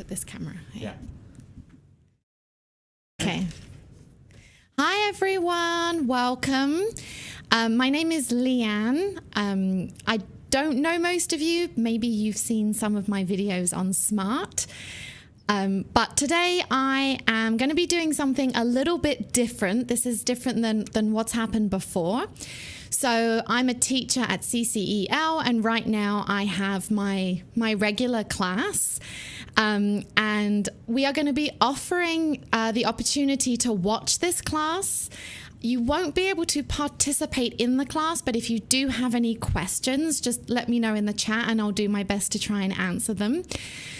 this camera. Yeah. Okay. Hi, everyone. Welcome. My name is Leanne. I don't know most of you. Maybe you've seen some of my videos on Smrt. But today I am going to be doing something a little bit different. This is different than what's happened before. So I'm a teacher at 𝗖𝗍𝗋𝗋, and right now I have my regular class. And we are going to be offering the opportunity to watch this class. You won't be able to participate in the class, but if you do have any questions, just let me know in the chat and I'll do my best to try and answer them.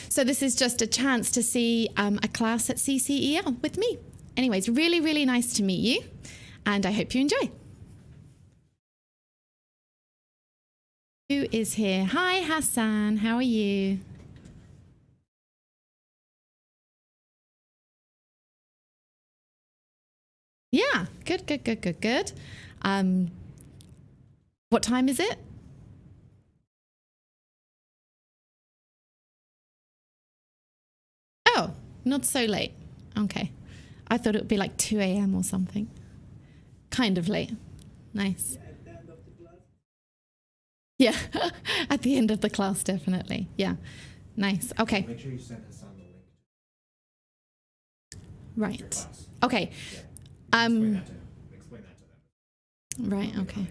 So this is just a chance to see a class at 𝗖𝗍𝗋𝗋 with me. Anyways, really, really nice to meet you, and I hope you enjoy. Who is here? Hi, Hassan. How are you? Yeah, good, good, good, good, good. What time is it? Oh, not so late. Okay. I thought it would be like 2 a.m. or something. Kind of late. Nice. Yeah, at the end of the class, definitely. Yeah, nice. Okay. Make sure you send us on the link. Right. Okay. Yeah. Explain that to them. Right. Okay.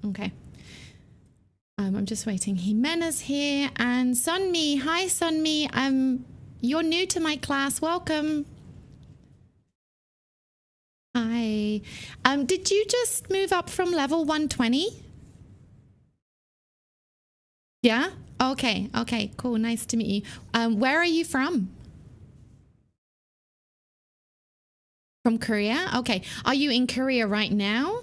Okay. I'm just waiting. 𝗖𝗱𝗃's here and Sunmi. Hi, Sunmi. You're new to my class. Welcome. Hi. Did you just move up from level 120? Yeah? Okay. Okay, cool. Nice to meet you. Where are you from? From Korea? Okay. Are you in Korea right now?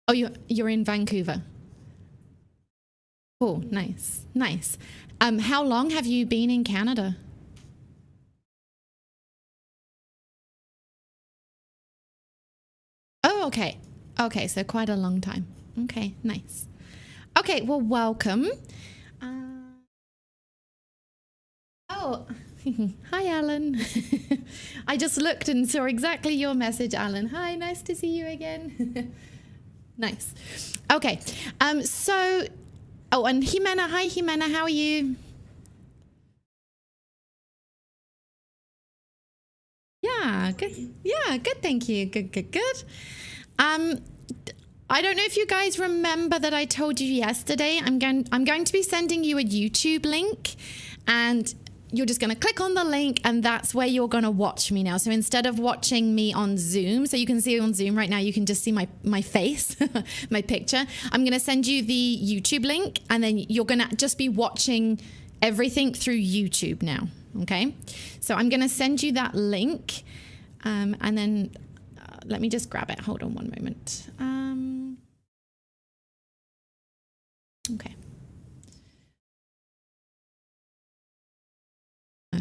Oh, you're in Vancouver. Cool. Nice. Nice. How long have you been in Canada? Oh, okay. Okay, so quite a long time. Okay, nice. Okay, well, welcome. Oh, hi, Alan. I just looked and saw exactly your message, Alan. Hi, nice to see you again. Nice. Okay, so, oh, and 𝗖𝗱𝗃, hi, 𝗖𝗱𝗃, how are you? Yeah, good. Yeah, good, thank you. Good, good, good. I don't know if you guys remember that I told you yesterday, I'm going to be sending you a YouTube link, and you're just going to click on the link, and that's where you're going to watch me now. So instead of watching me on Zoom, so you can see on Zoom right now, you can just see my face, my picture. I'm going to send you the YouTube link, and then you're going to just be watching everything through YouTube now. Okay. So I'm going to send you that link, and then let me just grab it. Hold on one moment. Okay. We're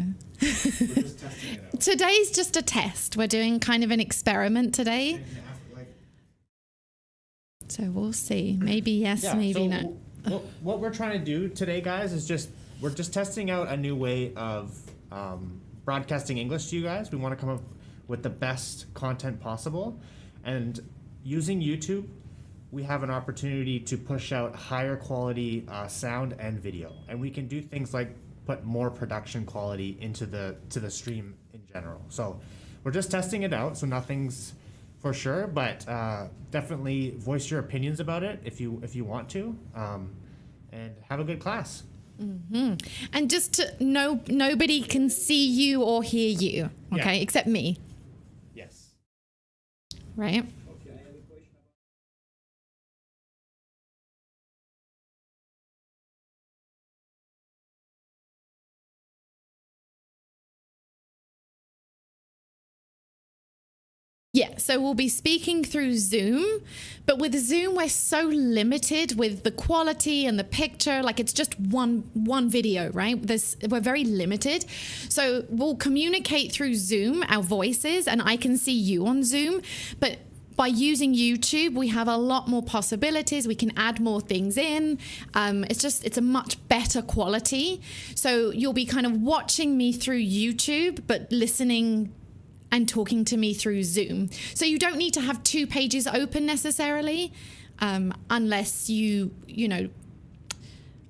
just testing it out. Today's just a test. We're doing kind of an experiment today. So we'll see. Maybe yes, Yeah, maybe so no. What we're trying to do today, guys, is we're just testing out a new way of broadcasting English to you guys. We want to come up with the best content possible, and using YouTube, we have an opportunity to push out higher quality sound and video, and we can do things like put more production quality into the stream in general. So we're just testing it out, so nothing's for sure, but definitely voice your opinions about it if you want to, and have a good class. Mm-hmm. And just to know, nobody can see you or hear you, okay, Yeah. except me, Yes. right? Yeah, so we'll be speaking through Zoom, but with Zoom, we're so limited with the quality and the picture. Like, it's just one video, right? We're very limited. So we'll communicate through Zoom, our voices, and I can see you on Zoom, but by using YouTube, we have a lot more possibilities. We can add more things in. It's a much better quality. So you'll be kind of watching me through YouTube, but listening and talking to me through Zoom. So you don't need to have 2 pages open necessarily, unless you know,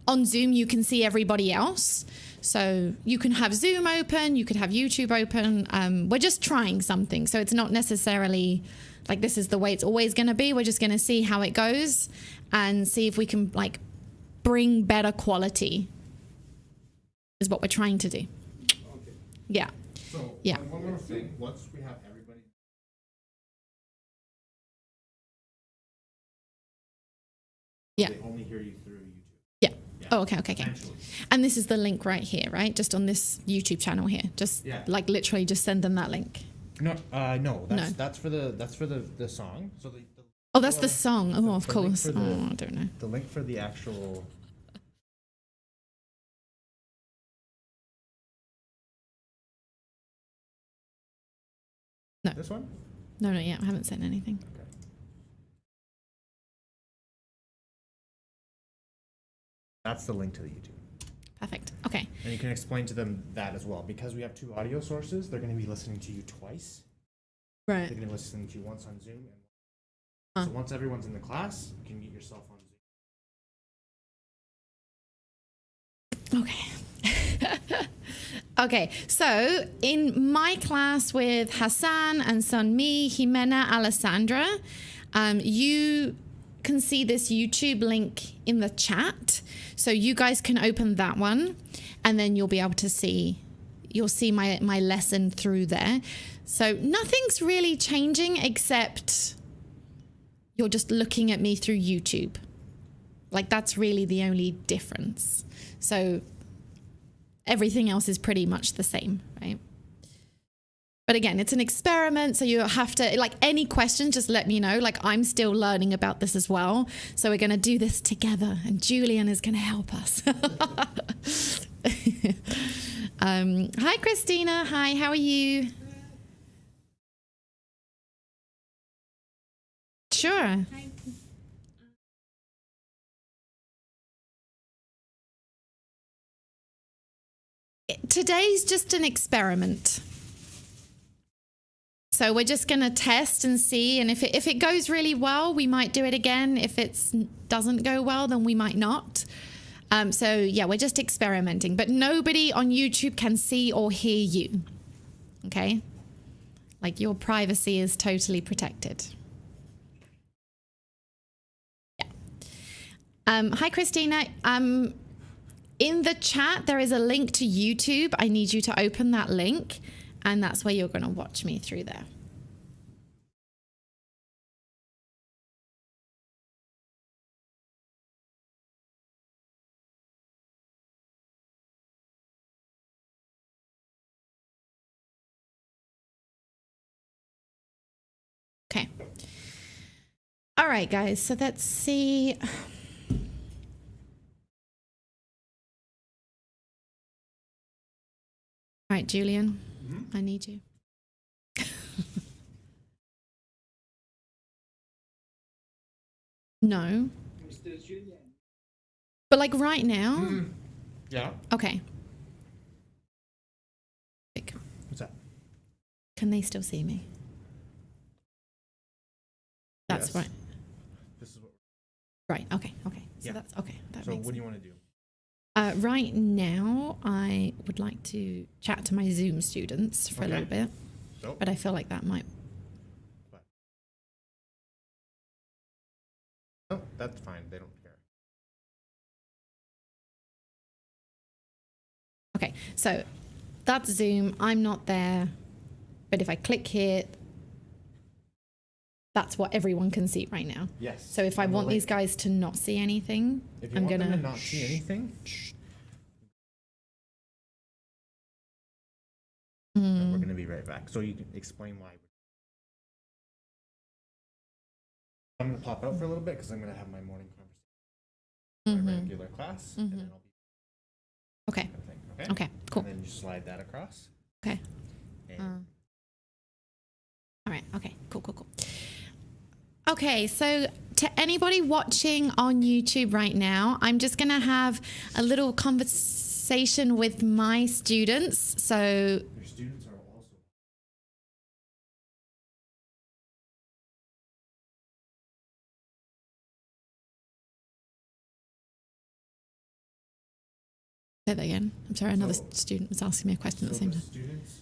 on Zoom, you can see everybody else. So you can have Zoom open, you could have YouTube open. We're just trying something. So it's not necessarily like this is the way it's always going to be. We're just going to see how it goes and see if we can like bring better quality is what we're trying to do. Okay. Yeah. So yeah. One more thing. Once we have everybody. Yeah. They only hear you through YouTube. Yeah. Yeah. Oh, okay. And this is the link right here, right? Just on this YouTube channel here. Just like literally just send them that link. No, that's for the song. So that's the song. Oh, of course. I don't know. The link for the actual. No. This one? No, yeah, I haven't sent anything. Okay. That's the link to the YouTube. Perfect. Okay. And you can explain to them that as well. Because we have 2 audio sources, they're going to be listening to you twice. Right. They're going to be listening to you once on Zoom. So once everyone's in the class, you can get yourself on Zoom. Okay. Okay, so in my class with Hassan and Sunmi, Jimena, Alessandra, you can see this YouTube link in the chat. So you guys can open that one and then you'll be able to see, you'll see my lesson through there. So nothing's really changing except you're just looking at me through YouTube. Like that's really the only difference. So everything else is pretty much the same, right? But again, it's an experiment, so you have to, like any questions, just let me know. Like I'm still learning about this as well. So we're gonna do this together and Julian is gonna help us. Hi, Christina. Hi, how are you? Sure. Hi. Today's just an experiment. So we're just going to test and see. And if it goes really well, we might do it again. If it doesn't go well, then we might not. So yeah, we're just experimenting. But nobody on YouTube can see or hear you. Okay? Like your privacy is totally protected. Yeah. Hi, Christina. In the chat, there is a link to YouTube. I need you to open that link, and that's where you're going to watch me through there. Okay. All right, guys. So let's see. All right, Julian, I need you. No. But like right now? Yeah. Okay. What's that? Can they still see me? That's Yes. right. This is what. Right, okay. So Yeah. that's okay. That So makes what do sense. you want to do? Right now, I would like to chat to my Zoom students for a little bit, So. but I feel like that might... Oh, that's fine. They don't care. Okay, so that's Zoom. I'm not there, but if I click here, that's what everyone can see right now. Yes. So if I want these guys to not see anything, if you I'm want gonna them to not see anything, and we're gonna be right back. So you can explain why. I'm gonna pop out for a little bit because I'm gonna have my morning conversation, my regular class, and then I'll be. Okay. Okay. Okay. Cool. And then you slide that across. Okay. And All right. Okay. Cool. Okay, so to anybody watching on YouTube right now, I'm just going to have a little conversation with my students. So Your students are also. say that again. I'm sorry, another student was asking me a question at the same time. Students.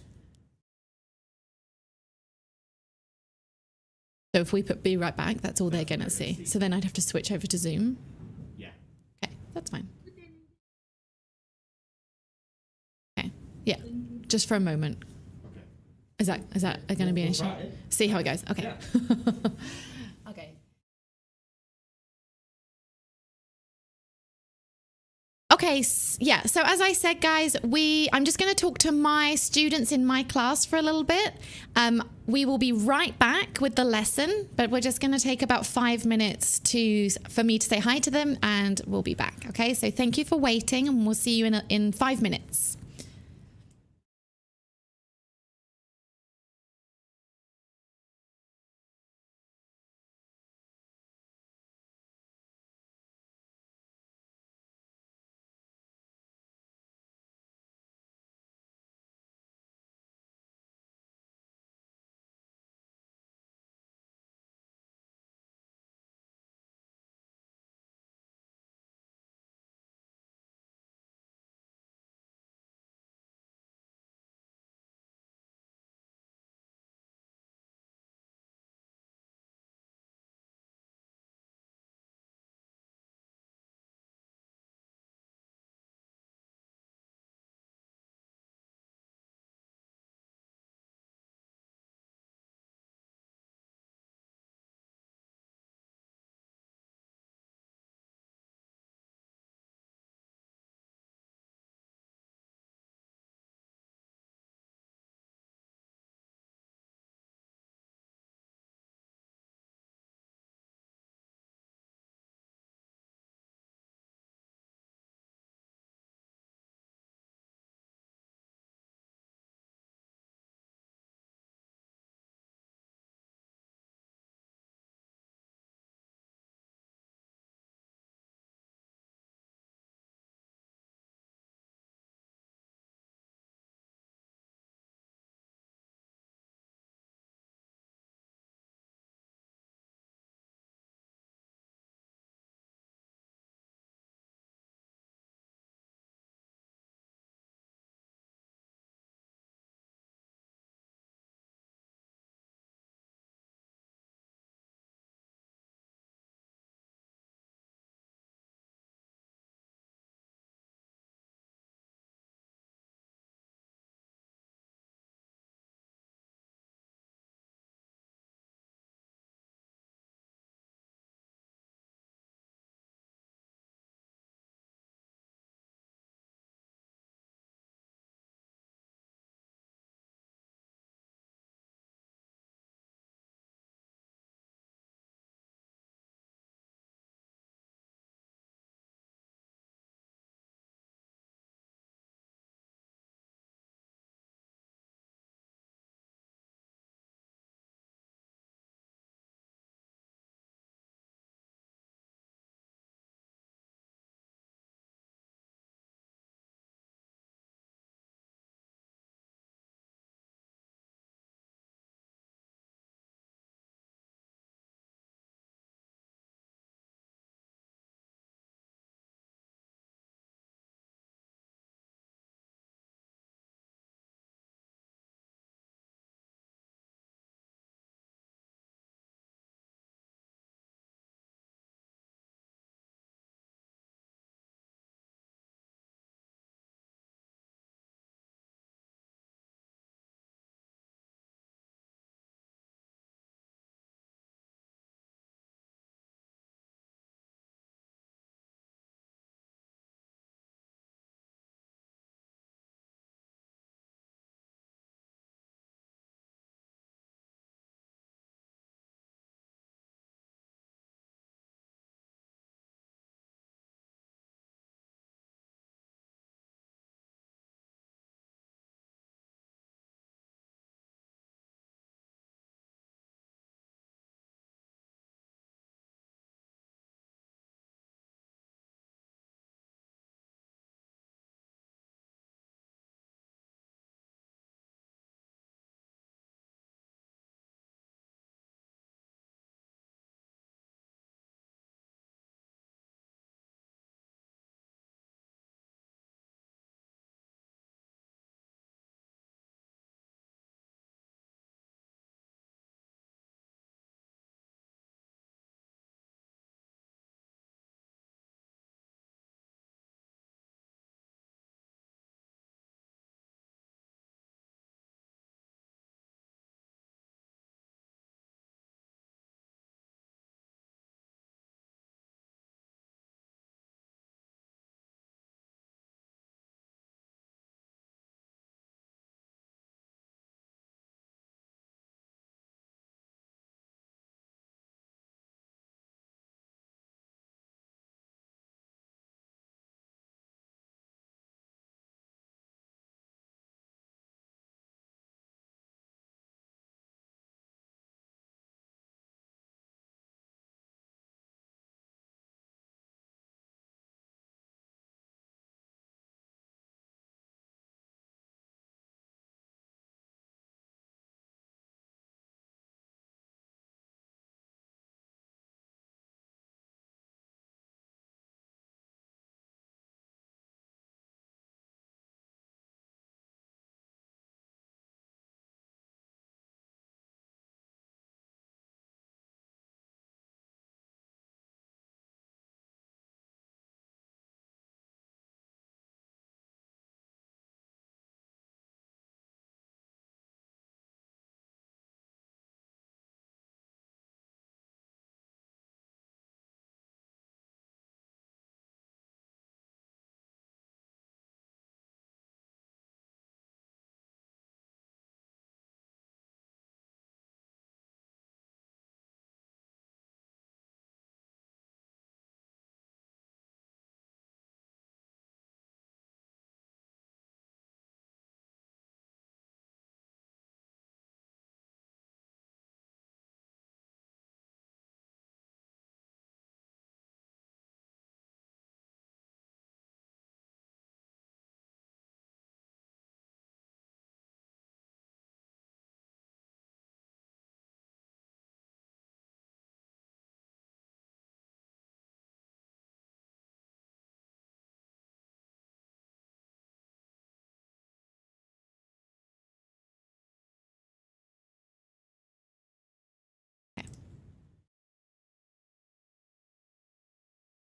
So if we put be right back, that's all they're going to see. So then I'd have to switch over to Zoom. Yeah. Okay, that's fine. Okay, yeah, just for a moment. Okay. Is that going to be an issue? try. See how it goes. Okay. Yeah. Okay. Okay, yeah, so as I said, guys, I'm just going to talk to my students in my class for a little bit. We will be right back with the lesson, but we're just going to take about 5 minutes for me to say hi to them, and we'll be back, okay? So thank you for waiting, and we'll see you in 5 minutes.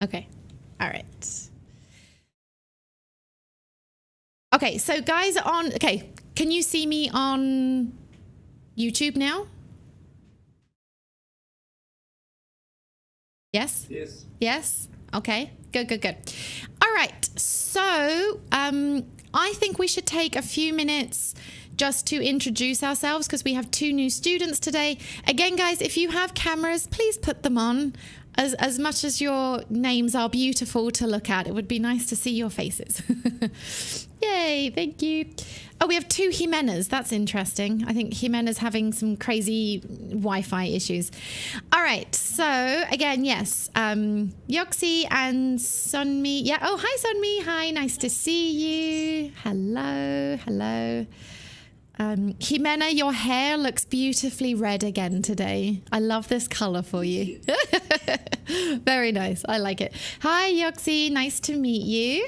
Okay. All right. Okay, so guys on, okay, can you see me on YouTube now? Yes? Yes. Yes? Okay, good, good, good. All right, so I think we should take a few minutes just to introduce ourselves because we have 2 new students today. Again, guys, if you have cameras, please put them on. As much as your names are beautiful to look at, it would be nice to see your faces. Yay, thank you. Oh, we have 2 𝗖𝗱𝗏s. That's interesting. I think 𝗖𝗱𝗏's having some crazy Wi-Fi issues. All right, so again, yes, 𝘂𝑚𝑖 and Sunmi. Yeah, oh, hi, Sunmi. Hi, nice to see you. Hello, hello. 𝗖𝗱𝗏, your hair looks beautifully red again today. I love this color for you. Very nice. I like it. Hi, 𝘂𝑚𝑖. Nice to meet you.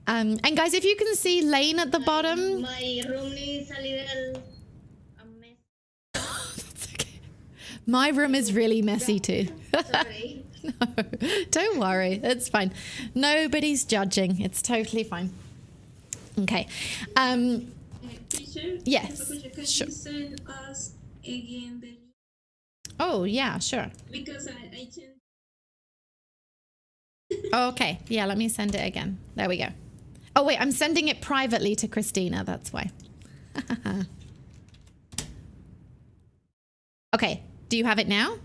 And guys, if you can see Lane at the bottom. My room is a little mess. That's okay. My room is really messy too. Sorry. No, don't worry. It's fine. Nobody's judging. It's totally fine. Okay. Teacher? Yes, Can sure. you send us again the link? Oh, yeah, sure. Because I changed. Okay. Yeah, let me send it again. There we go. Oh, wait, I'm sending it privately to Christina. That's why. Okay. Do you have it now?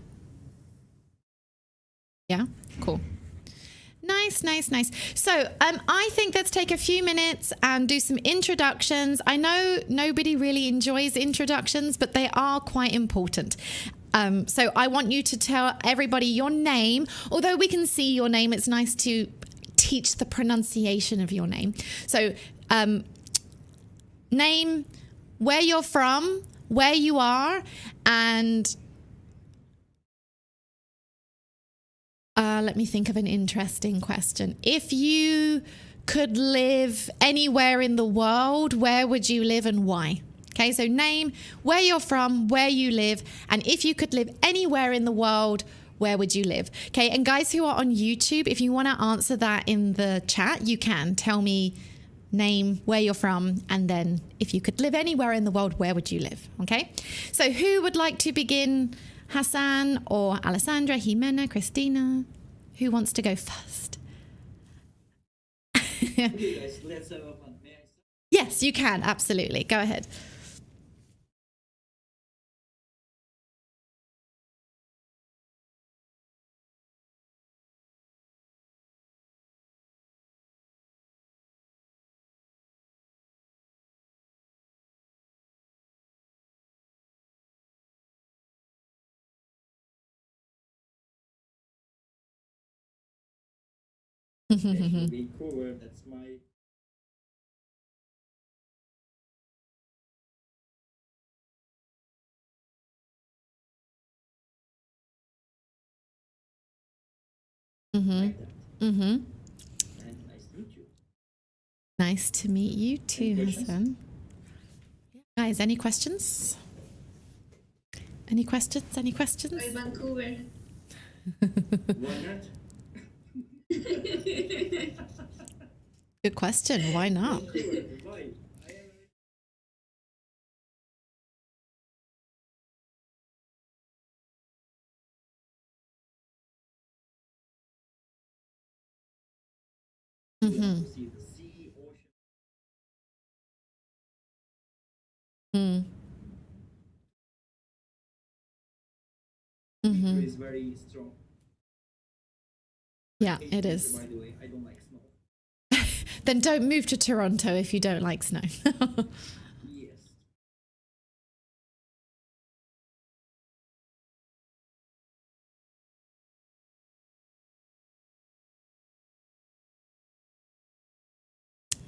Yeah, cool. Nice, nice, nice. So I think let's take a few minutes and do some introductions. I know nobody really enjoys introductions, but they are quite important. So I want you to tell everybody your name. Although we can see your name, it's nice to teach the pronunciation of your name. So name, where you're from, where you are, and let me think of an interesting question. If you could live anywhere in the world, where would you live and why? Okay, so name, where you're from, where you live, and if you could live anywhere in the world, where would you live? Okay, and guys who are on YouTube, if you want to answer that in the chat, you can. Tell me name, where you're from, and then if you could live anywhere in the world, where would you live? Okay, so who would like to begin? Hassan or Alessandra, 𝗖𝗱𝗏, Christina? Who wants to go first? Okay, guys, let's have fun. May I start? Yes, you can. Absolutely. Go ahead. Vancouver, that's my. Like that. And nice to meet you. Nice to meet you too, Any questions? Hassan. Guys, any questions? Any questions? Any questions? By Vancouver. Why not? Good question. Why not? Vancouver, why? I love to see the sea, ocean. Winter is very strong. Yeah, Hate it winter, is. By the way, I don't like snow. Then don't move to Toronto if you don't like snow. Yes.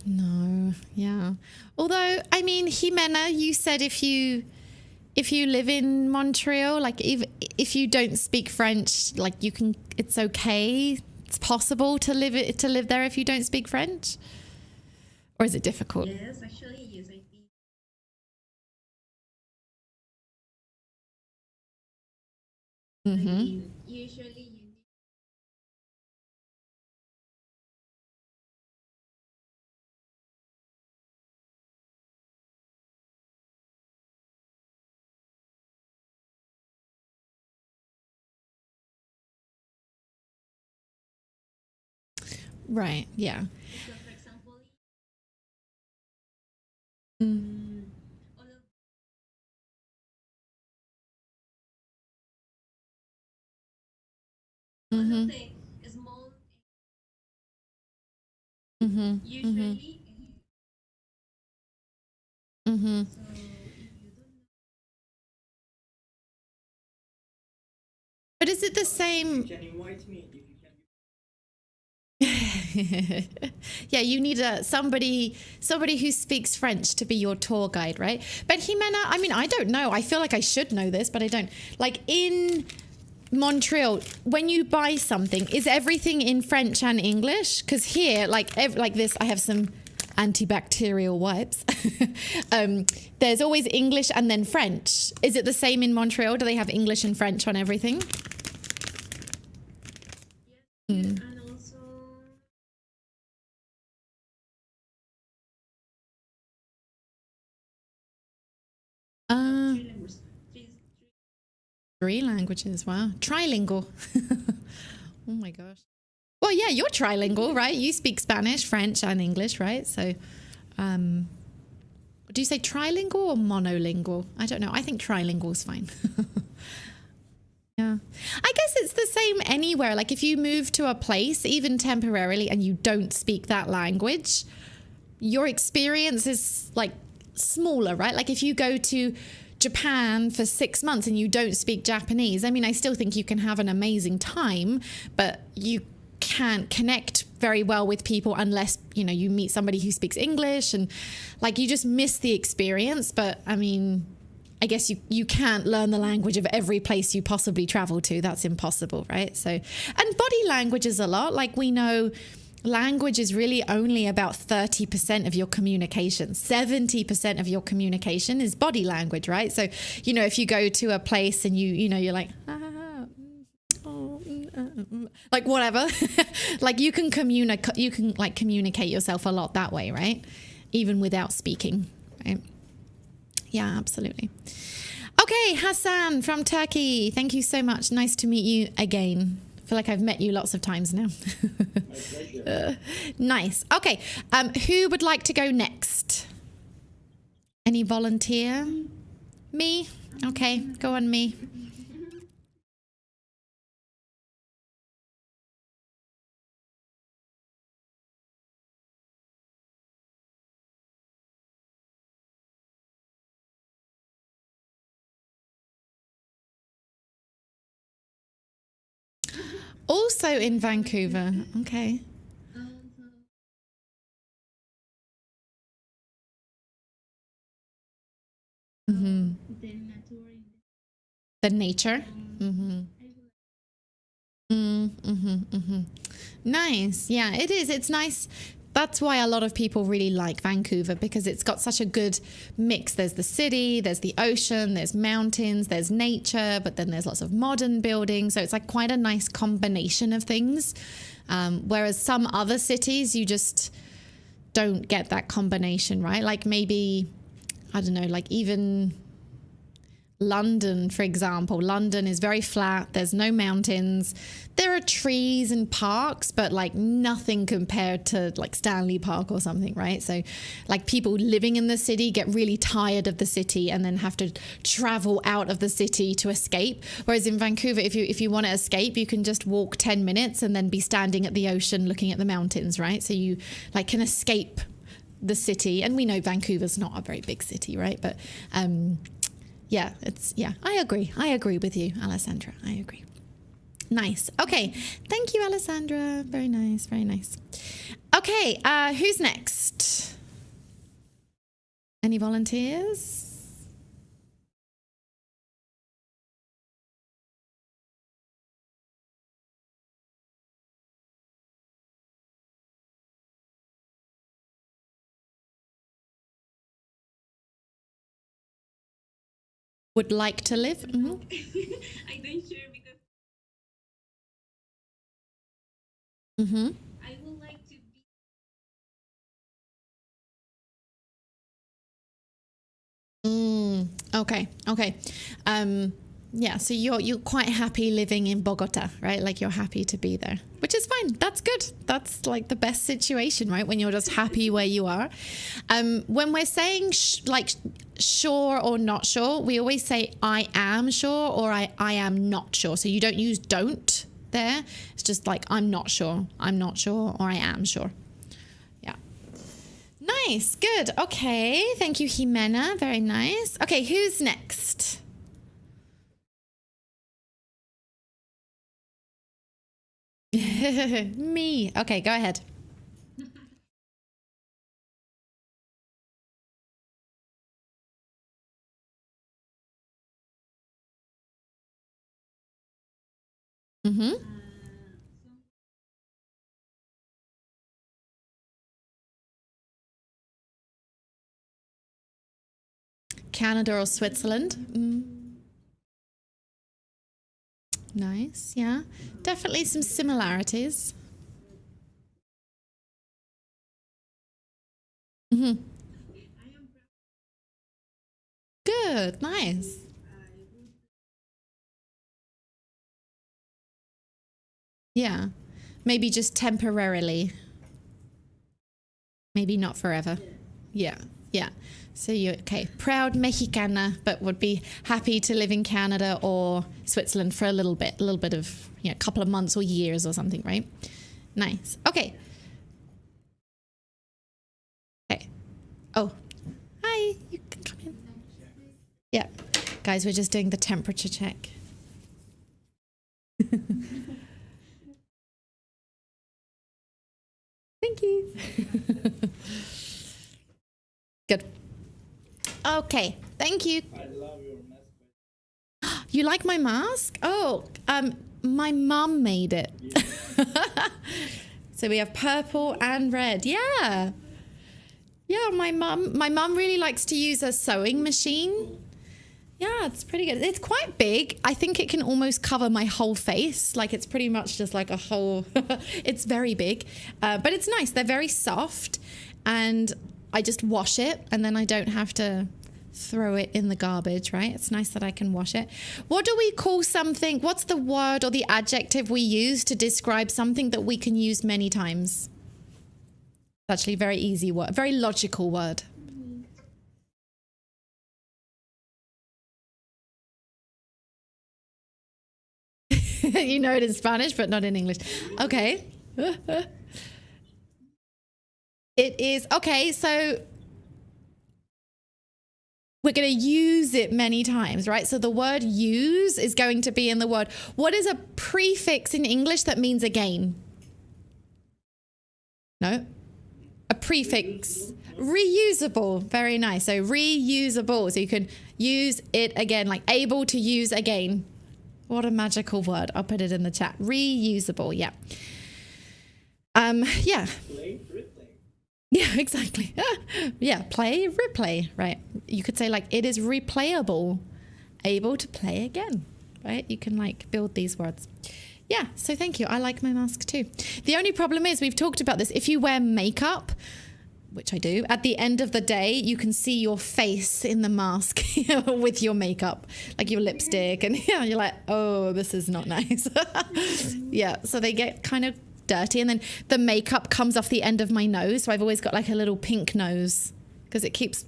No, yeah. Although, I mean, 𝗖𝗱𝗏, you said if you live in Montreal, like if you don't speak French, like you can, it's okay. It's possible to live there if you don't speak French, or is it difficult? Yes, actually, yes, I think. I mean, usually you need Right. Yeah. So, for example, Mm. all of Mhm. the small Mhm. usually. Mhm. So if you don't know, But is it the same? You can invite me if you can. Yeah, you need somebody who speaks French to be your tour guide, right? But Jimena, I mean, I don't know. I feel like I should know this, but I don't. Like in Montreal, when you buy something, is everything in French and English? Because here, like this, I have some antibacterial wipes. There's always English and then French. Is it the same in Montreal? Do they have English and French on everything? and also Uh, three languages. Three languages. Wow. Trilingual. Oh my gosh. Well, yeah, you're trilingual, right? You speak Spanish, French, and English, right? So, do you say trilingual or monolingual? I don't know. I think trilingual is fine. Yeah. I guess it's the same anywhere. Like if you move to a place, even temporarily, and you don't speak that language, your experience is like smaller, right? Like if you go to Japan for 6 months and you don't speak Japanese, I mean, I still think you can have an amazing time, but you can't connect very well with people unless, you know, you meet somebody who speaks English, and like you just miss the experience. But I mean, I guess you can't learn the language of every place you possibly travel to. That's impossible, right? So, and body language is a lot. Like we know language is really only about 30% of your communication. 70% of your communication is body language, right? So, you know, if you go to a place and you're like, like whatever, like you can communicate yourself a lot that way, right? Even without speaking, right? Yeah, absolutely. Okay, Hassan from Turkey. Thank you so much. Nice to meet you again. I feel like I've met you lots of times now. My pleasure. Nice. Okay, who would like to go next? Any volunteer? Me? Okay, go on, me. Also in Vancouver. Okay. Also, Mm-hmm. the nature in The nature. the Mm-hmm. I will Mm-hmm. Mm-hmm. Nice. Yeah, it is. It's nice. That's why a lot of people really like Vancouver, because it's got such a good mix. There's the city, there's the ocean, there's mountains, there's nature, but then there's lots of modern buildings. So it's like quite a nice combination of things. Whereas some other cities, you just don't get that combination, right? Like maybe, I don't know, like even London, for example. London is very flat. There's no mountains. There are trees and parks, but like nothing compared to like Stanley Park or something, right? So like people living in the city get really tired of the city and then have to travel out of the city to escape. Whereas in Vancouver, if you want to escape, you can just walk 10 minutes and then be standing at the ocean looking at the mountains, right? So you like can escape the city. And we know Vancouver's not a very big city, right? But yeah, I agree with you, Alessandra. I agree. Nice. Okay. Thank you, Alessandra. Very nice. Very nice. Okay. Who's next? Any volunteers? Would like to live? Mm-hmm. I don't sure because Mm-hmm. I would like to be Okay. Okay. Yeah, so you're quite happy living in Bogota, right? Like you're happy to be there, which is fine. That's good. That's like the best situation, right? When you're just happy where you are. When we're saying sure or not sure, we always say I am sure or I am not sure. So you don't use don't there. It's just like I'm not sure, or I am sure. Yeah. Nice. Good. Okay. Thank you, Jimena. Very nice. Okay, who's next? Me. Okay, go ahead. Canada or Switzerland. Nice, yeah. Definitely some similarities. Good, nice. Yeah, maybe just temporarily. Maybe not forever. Yeah, yeah. So you're, okay, proud Mexicana, but would be happy to live in Canada or Switzerland for a little bit of, you know, a couple of months or years or something, right? Nice. Okay. Okay. Oh, hi, you can come in. Yeah, guys, we're just doing the temperature check. Thank you. Good. Okay, thank you. I love your mask. You like my mask? Oh, my mum made it. So we have purple and red. Yeah. Yeah, my mum really likes to use a sewing machine. Yeah, it's pretty good. It's quite big. I think it can almost cover my whole face. Like it's pretty much just like a whole, it's very big. But it's nice. They're very soft and I just wash it and then I don't have to throw it in the garbage, right? It's nice that I can wash it. What do we call something? What's the word or the adjective we use to describe something that we can use many times? It's actually a very easy word, very logical word. You know it in Spanish, but not in English. Okay. It is, okay, so we're going to use it many times, right? So the word use is going to be in the word. What is a prefix in English that means again? No? A prefix. Reusable. Very nice. So reusable. So you can use it again, like able to use again. What a magical word. I'll put it in the chat. Reusable. Yeah. Yeah. Play, replay. Yeah, exactly. Yeah, play, replay, right? You could say like, it is replayable, able to play again, right? You can like build these words. Yeah, so thank you. I like my mask too. The only problem is we've talked about this. If you wear makeup, which I do, at the end of the day, you can see your face in the mask with your makeup, like your lipstick. And yeah, you're like, oh, this is not nice. Yeah, so they get kind of dirty. And then the makeup comes off the end of my nose. So I've always got like a little pink nose because it keeps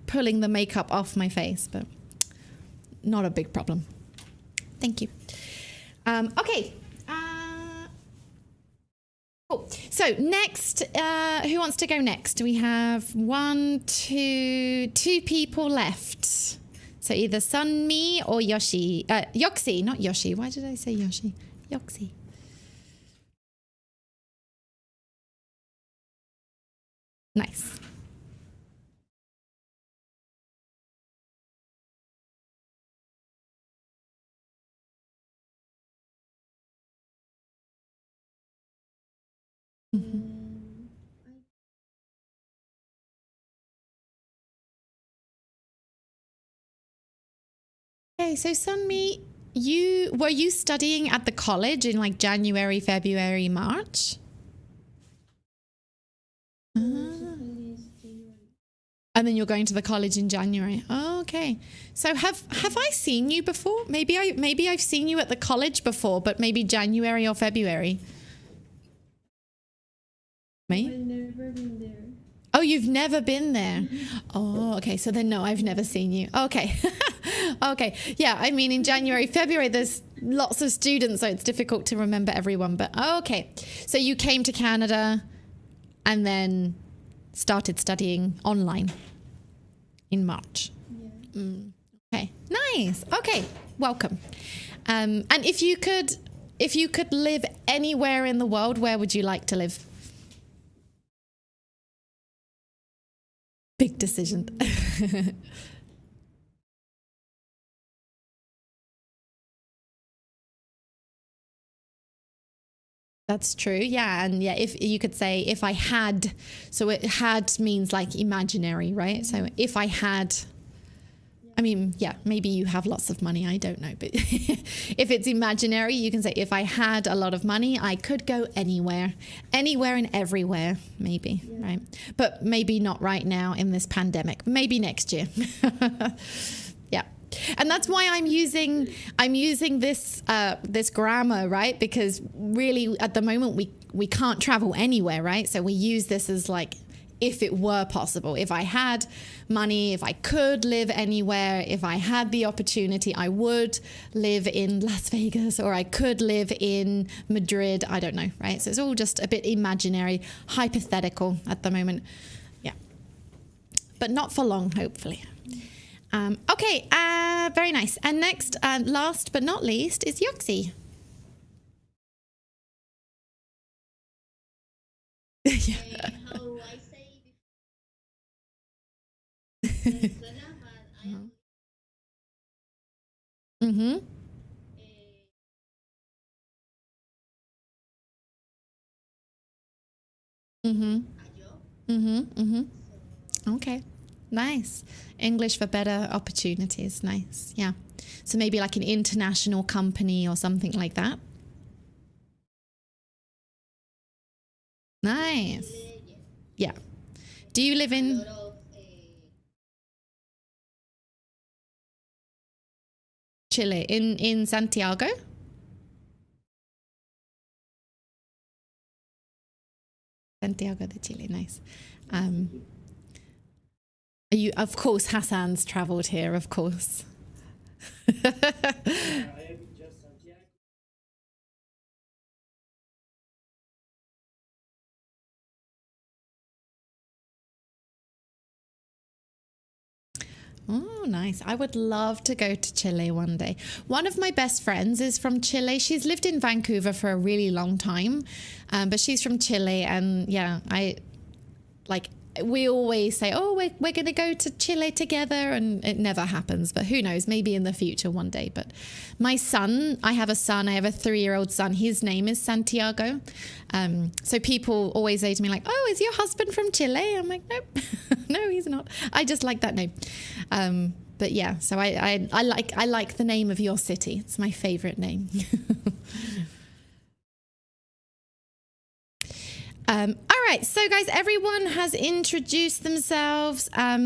pulling the makeup off my face, but not a big problem. Thank you. Okay. Cool. So next, who wants to go next? We have two people left. So either Sunmi or Yoshi. Yoxi, not Yoshi. Why did I say Yoshi? Yoxi. Nice. Okay, so Sunmi, were you studying at the college in like January, February, March? And then you're going to the college in January. Oh, okay. So have I seen you before? Maybe I've seen you at the college before, but maybe January or February. Me? I've never been there. Oh, you've never been there. Oh, okay. So then no, I've never seen you. Okay. Okay. Yeah, I mean in January, February there's lots of students, so it's difficult to remember everyone, but okay. So you came to Canada and then started studying online in March. Yeah. Okay, nice. Okay, welcome. And if you could live anywhere in the world, where would you like to live? Big decision. That's true. Yeah. And yeah, if you could say if I had, so it had means like imaginary, right? So if I had, I mean, yeah, maybe you have lots of money. I don't know. But if it's imaginary, you can say if I had a lot of money, I could go anywhere and everywhere, maybe, right? But maybe not right now in this pandemic, maybe next year. Yeah. And that's why I'm using this this grammar, right? Because really at the moment we can't travel anywhere, right? So we use this as like if it were possible. If I had money, if I could live anywhere, if I had the opportunity, I would live in Las Vegas or I could live in Madrid. I don't know, right? So it's all just a bit imaginary, hypothetical at the moment. Yeah. But not for long, hopefully. Okay, very nice. And next, last but not least, is 𝘂𝑚. Yeah. How I say Venezuela, but I am Mm-hmm. Mm-hmm. Mm-hmm. Mm-hmm. Okay. Nice. English for better opportunities. Nice. Yeah. So maybe like an international company or something like that. Nice. Yeah. Do you live in Chile? In Santiago? Santiago de Chile. Nice. You, of course, Hassan's traveled here, of course. Oh, nice. I would love to go to Chile one day. One of my best friends is from Chile. She's lived in Vancouver for a really long time, but she's from Chile. And yeah, we always say, oh, we're going to go to Chile together, and it never happens, but who knows, maybe in the future one day. But my son, I have a 3-year-old son, his name is Santiago. So people always say to me like, oh, is your husband from Chile? I'm like, nope, no, he's not. I just like that name. But yeah, so I like the name of your city. It's my favorite name. All right, so guys, everyone has introduced themselves. I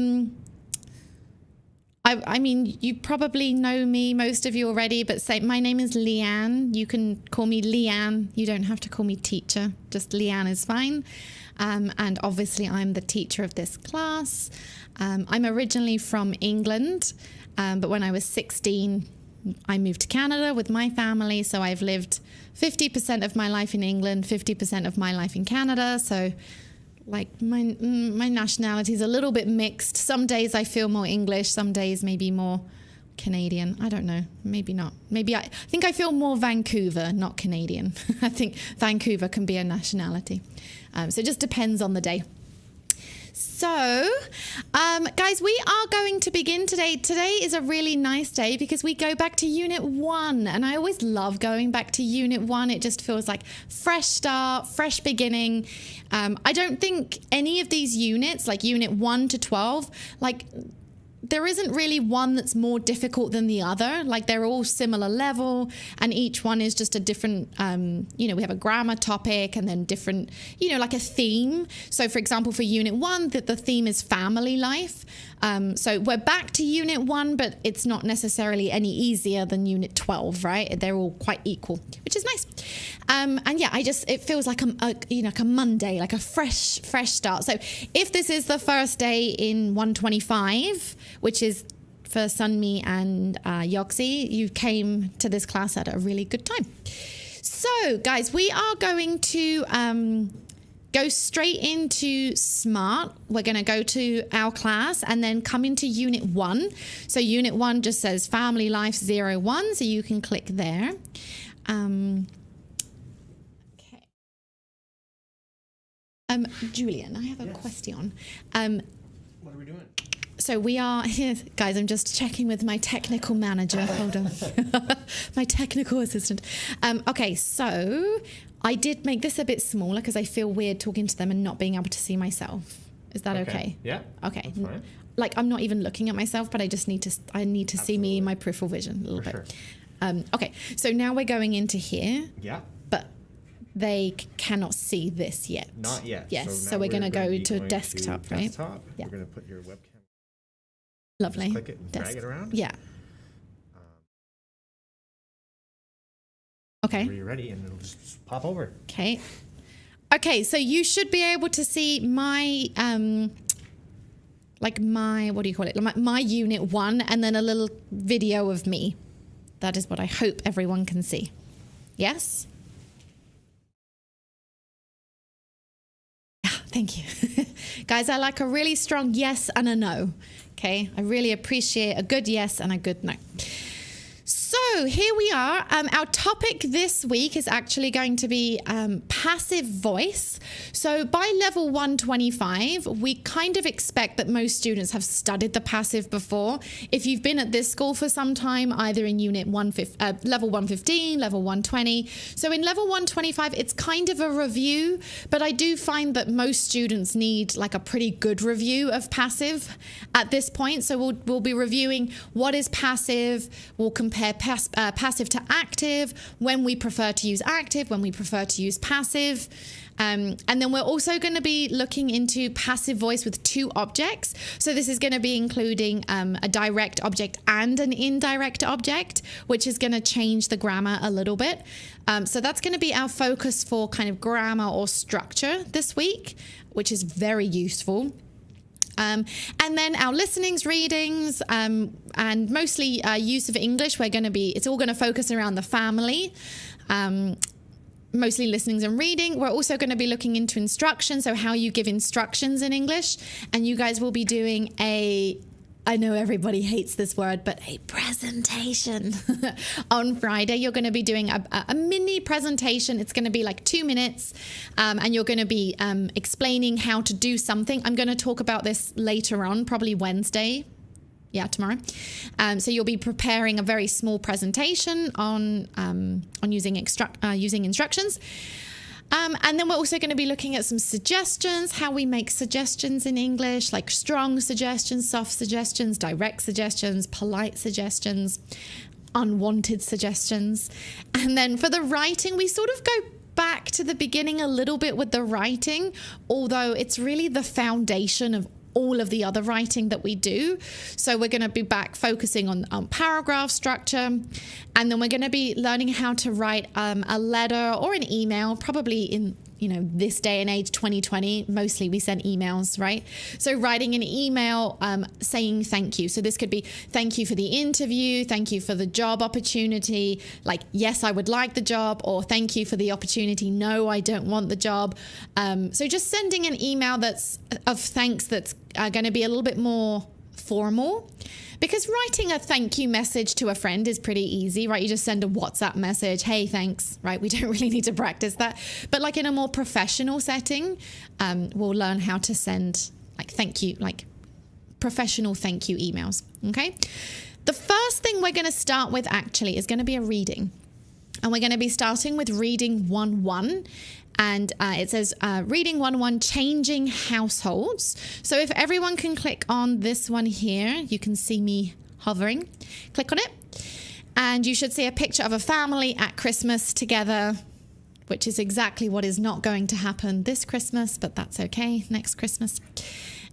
mean, you probably know me, most of you already, but say my name is Leanne. You can call me Leanne. You don't have to call me teacher. Just Leanne is fine. And obviously, I'm the teacher of this class. I'm originally from England, but when I was 16, I moved to Canada with my family, so I've lived 50% of my life in England, 50% of my life in Canada. So like my nationality is a little bit mixed. Some days I feel more English, some days maybe more Canadian. I don't know, maybe not. Maybe I think I feel more Vancouver, not Canadian. I think Vancouver can be a nationality. So it just depends on the day. So, guys, we are going to begin today. Today is a really nice day because we go back to Unit 1. And I always love going back to Unit 1. It just feels like fresh start, fresh beginning. I don't think any of these units, like Unit 1 to 12, like there isn't really one that's more difficult than the other. Like they're all similar level, and each one is just a different, we have a grammar topic and then different, like a theme. So for example, for Unit 1, the theme is family life. So we're back to Unit 1, but it's not necessarily any easier than Unit 12, right? They're all quite equal, which is nice. And yeah, it feels like a Monday, like a fresh start. So if this is the first day in 125, which is for Sunmi and Yoxi, you came to this class at a really good time. So guys, we are going to go straight into Smrt. We're going to go to our class and then come into Unit 1. So Unit 1 just says Family Life 01, so you can click there. Okay. Julian, I have a question. What are we doing? So we are here, guys. I'm just checking with my technical manager. Hold on, my technical assistant. Okay, so I did make this a bit smaller because I feel weird talking to them and not being able to see myself. Is that okay? Yeah. Okay. That's fine. Like I'm not even looking at myself, but I just need to. I need to see me in my peripheral vision a little bit. Sure. Okay. So now we're going into here. Yeah. But they cannot see this yet. Not yet. Yes. So now we're going to go to going desktop, to right? Desktop. Yeah. We're going to put your webcam. Lovely. Just click it and drag it around. Yeah. Okay. Whenever you're ready, and it'll just pop over. Okay. Okay, so you should be able to see my, what do you call it? My Unit 1 and then a little video of me. That is what I hope everyone can see. Yes? Yeah, thank you. Guys, I like a really strong yes and a no. Okay, I really appreciate a good yes and a good no. So here we are. Our topic this week is actually going to be passive voice. So by level 125, we kind of expect that most students have studied the passive before. If you've been at this school for some time, either in level 115, level 120. So in level 125, it's kind of a review, but I do find that most students need like a pretty good review of passive at this point. So we'll be reviewing what is passive. We'll compare passive to active, when we prefer to use active, when we prefer to use passive. And then we're also going to be looking into passive voice with two objects. So this is going to be including a direct object and an indirect object, which is going to change the grammar a little bit. So that's going to be our focus for kind of grammar or structure this week, which is very useful. And then our listenings, readings, and mostly use of English. It's all going to focus around the family, mostly listenings and reading. We're also going to be looking into instruction, so how you give instructions in English. And you guys will be doing I know everybody hates this word, but a presentation on Friday. You're going to be doing a mini presentation. It's going to be like 2 minutes, and you're going to be explaining how to do something. I'm going to talk about this later on, probably Wednesday. Yeah, tomorrow. So you'll be preparing a very small presentation on using instructions. And then we're also going to be looking at some suggestions, how we make suggestions in English, like strong suggestions, soft suggestions, direct suggestions, polite suggestions, unwanted suggestions. And then for the writing, we sort of go back to the beginning a little bit with the writing, although it's really the foundation of all of the other writing that we do. So we're going to be back focusing on paragraph structure, and then we're going to be learning how to write a letter or an email, probably in this day and age, 2020, mostly we send emails, right? So writing an email saying thank you. So this could be thank you for the interview, thank you for the job opportunity, like yes, I would like the job, or thank you for the opportunity, no, I don't want the job. So just sending an email that's of thanks that's going to be a little bit more formal. Because writing a thank you message to a friend is pretty easy, right? You just send a WhatsApp message, hey, thanks, right? We don't really need to practice that. But like in a more professional setting, we'll learn how to send like thank you, like professional thank you emails, okay? The first thing we're going to start with actually is going to be a reading. And we're going to be starting with reading 1.1. And it says reading 1.1, changing households. So if everyone can click on this one here, you can see me hovering. Click on it. And you should see a picture of a family at Christmas together, which is exactly what is not going to happen this Christmas, but that's okay, next Christmas.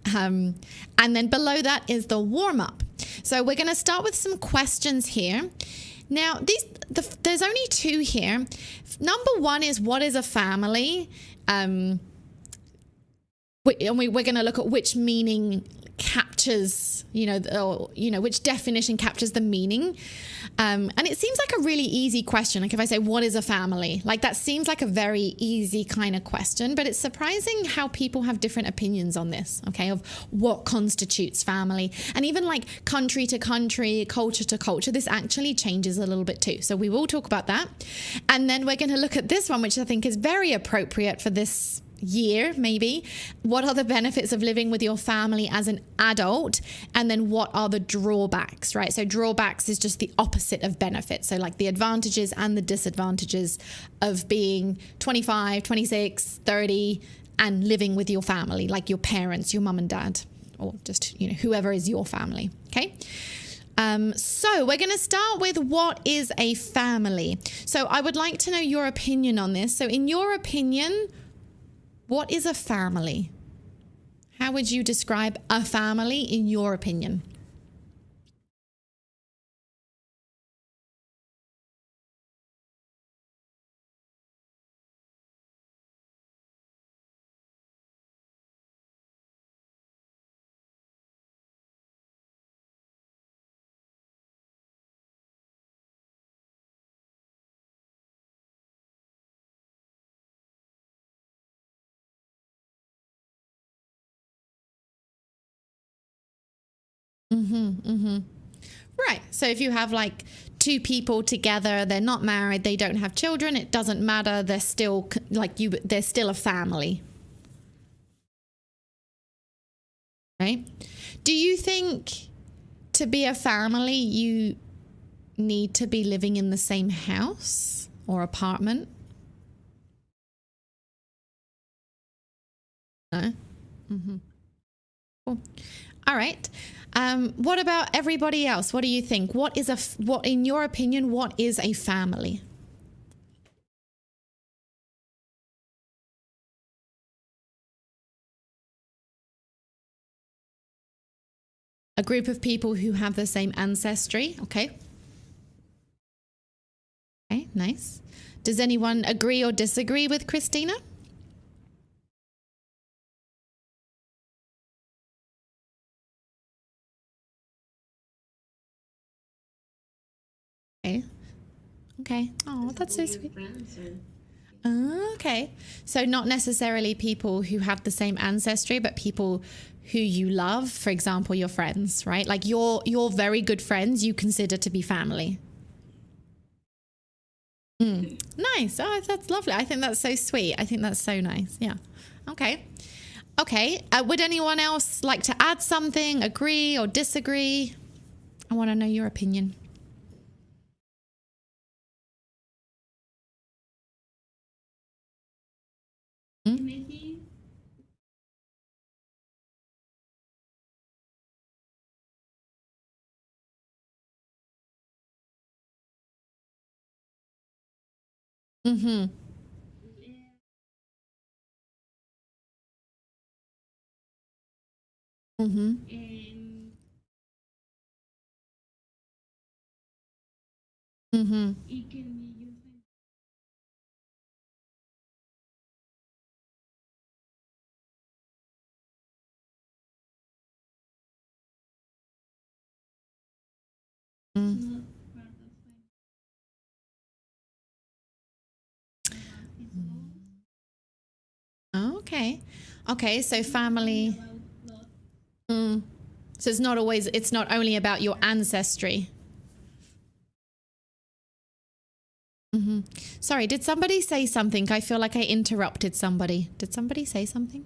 And then below that is the warm-up. So we're going to start with some questions here. Now, there's only 2 here. Number 1 is, what is a family? And we're going to look at which meaning captures, which definition captures the meaning. And it seems like a really easy question. Like if I say, what is a family? Like that seems like a very easy kind of question, but it's surprising how people have different opinions on this, okay, of what constitutes family. And even like country to country, culture to culture, this actually changes a little bit too. So we will talk about that. And then we're going to look at this one, which I think is very appropriate for this year, maybe. What are the benefits of living with your family as an adult? And then what are the drawbacks, right? So drawbacks is just the opposite of benefits. So like the advantages and the disadvantages of being 25, 26, 30 and living with your family, like your parents, your mum and dad, or just, whoever is your family. Okay. So we're going to start with what is a family. So I would like to know your opinion on this. So in your opinion, what is a family? How would you describe a family in your opinion? Right. So if you have like 2 people together, they're not married, they don't have children, it doesn't matter. They're still they're still a family. Right. Do you think to be a family, you need to be living in the same house or apartment? No. Cool. All right. What about everybody else? What do you think? What in your opinion, what is a family? A group of people who have the same ancestry. Okay. Okay, nice. Does anyone agree or disagree with Christina? Okay. Oh, that's so sweet. Okay. So not necessarily people who have the same ancestry, but people who you love, for example, your friends, right? Like your very good friends you consider to be family. Nice. Oh, that's lovely. I think that's so sweet. I think that's so nice. Yeah. Okay. Okay. Would anyone else like to add something, agree or disagree? I want to know your opinion. Maybe. Y que ellos not part of Okay. Okay, so family. So it's not only about your ancestry. Sorry, did somebody say something? I feel like I interrupted somebody. Did somebody say something?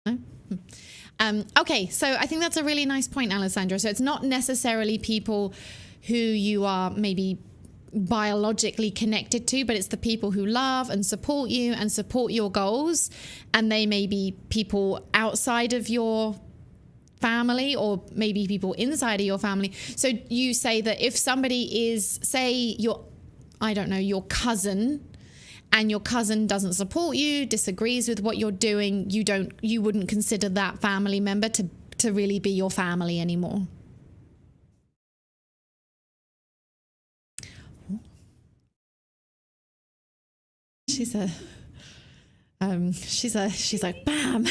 No? Okay, so I think that's a really nice point, Alessandra. So it's not necessarily people who you are maybe biologically connected to, but it's the people who love and support you and support your goals. And they may be people outside of your family or maybe people inside of your family. So you say that if somebody is, say, your cousin, and your cousin doesn't support you, disagrees with what you're doing, you wouldn't consider that family member to really be your family anymore. She's like, bam.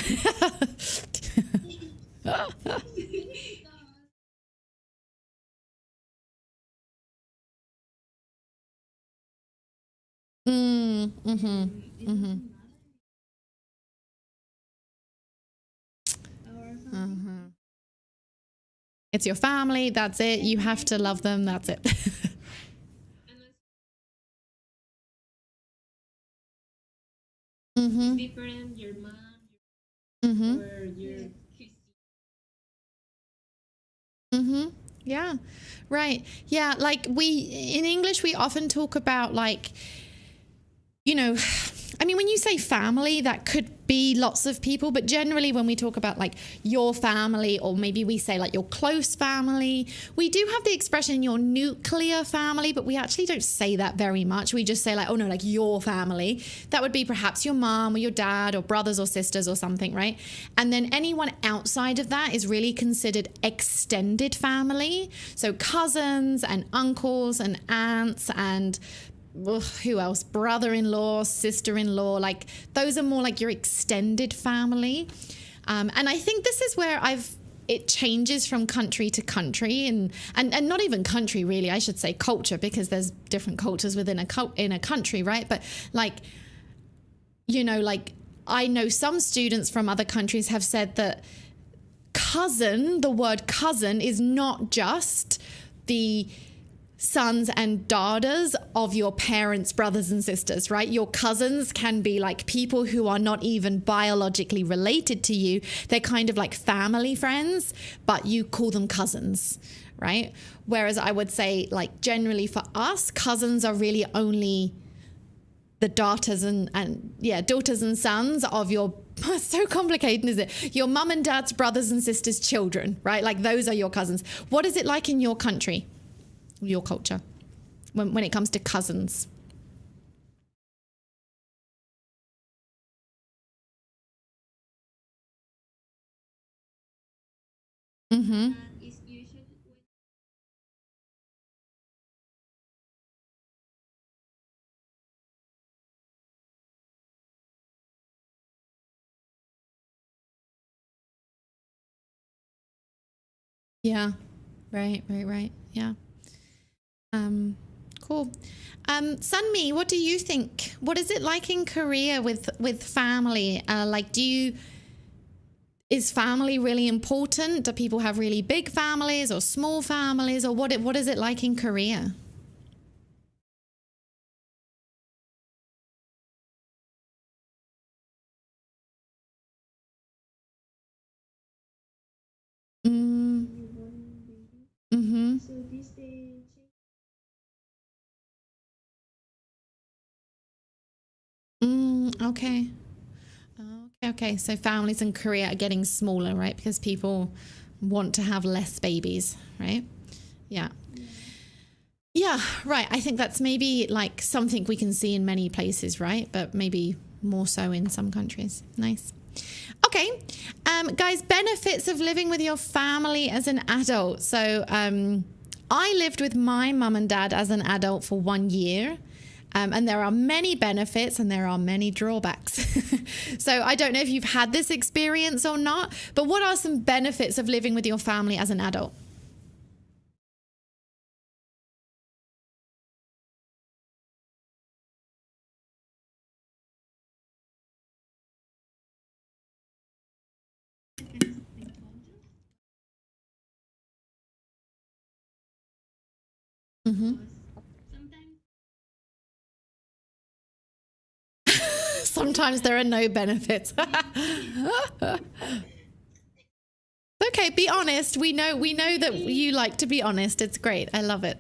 It's your family, that's it. You have to love them, that's it. Different, your mom, or your Yeah, right. Yeah, like in English, we often talk about like, I mean, when you say family, that could be lots of people, but generally when we talk about like your family, or maybe we say like your close family, we do have the expression your nuclear family, but we actually don't say that very much. We just say like, oh no, like your family. That would be perhaps your mom or your dad or brothers or sisters or something, right? And then anyone outside of that is really considered extended family. So cousins and uncles and aunts and who else? Brother-in-law, sister-in-law, like those are more like your extended family. And I think this is where it changes from country to country and not even country really, I should say culture, because there's different cultures within a country, right? But like, like I know some students from other countries have said that cousin, the word cousin is not just the sons and daughters of your parents' brothers and sisters, right? Your cousins can be like people who are not even biologically related to you. They're kind of like family friends, but you call them cousins, right? Whereas I would say like generally for us, cousins are really only the daughters and daughters and sons of your, it's so complicated, isn't it? Your mum and dad's brothers and sisters' children, right? Like those are your cousins. What is it like in your country? Your culture when it comes to cousins? is usually Yeah, right. Yeah. Cool. Sunmi, what do you think? What is it like in Korea with family? Is family really important? Do people have really big families or small families, or what is it like in Korea? so this day. Okay. Okay. So families in Korea are getting smaller, right? Because people want to have less babies, right? Yeah. Yeah, right. I think that's maybe like something we can see in many places, right? But maybe more so in some countries. Nice. Okay. Guys, benefits of living with your family as an adult. So I lived with my mum and dad as an adult for 1 year. And there are many benefits and there are many drawbacks. So I don't know if you've had this experience or not, but what are some benefits of living with your family as an adult? Sometimes there are no benefits. Okay, be honest. We know that you like to be honest. It's great. I love it.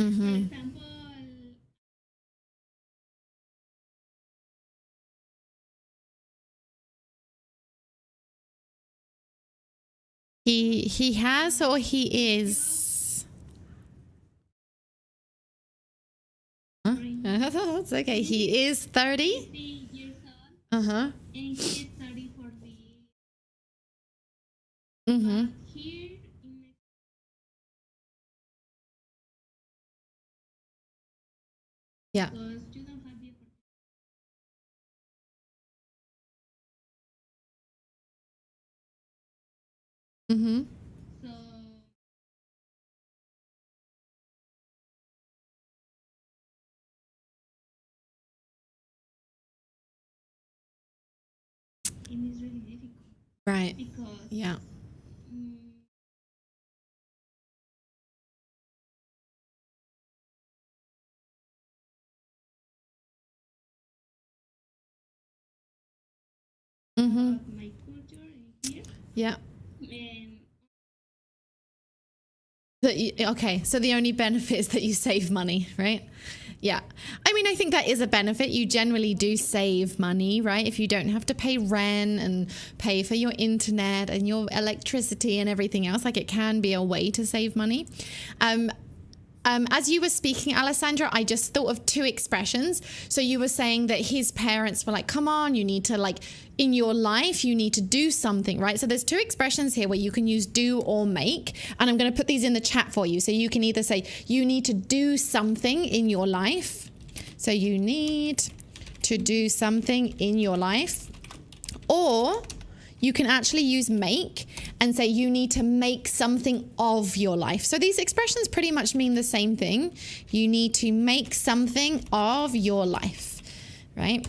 Mm-hmm. For example, He has or he is? Huh? That's okay. He is 30. 30 years old, Uh-huh. and he is 30 for the. Mm-hmm. Here in Yeah. because you don't have the opportunity. Mm-hmm. So it is really difficult Right. because Yeah. mm, Mm-hmm. of my culture in here Yeah. and Okay, so the only benefit is that you save money, right? Yeah. I mean, I think that is a benefit. You generally do save money, right? If you don't have to pay rent and pay for your internet and your electricity and everything else, like it can be a way to save money. As you were speaking, Alessandra, I just thought of two expressions. So you were saying that his parents were like, come on, you need to like, in your life, you need to do something, right? So there's two expressions here where you can use do or make. And I'm going to put these in the chat for you. So you can either say, you need to do something in your life. So you need to do something in your life. Or you can actually use make and say you need to make something of your life. So these expressions pretty much mean the same thing. You need to make something of your life, right?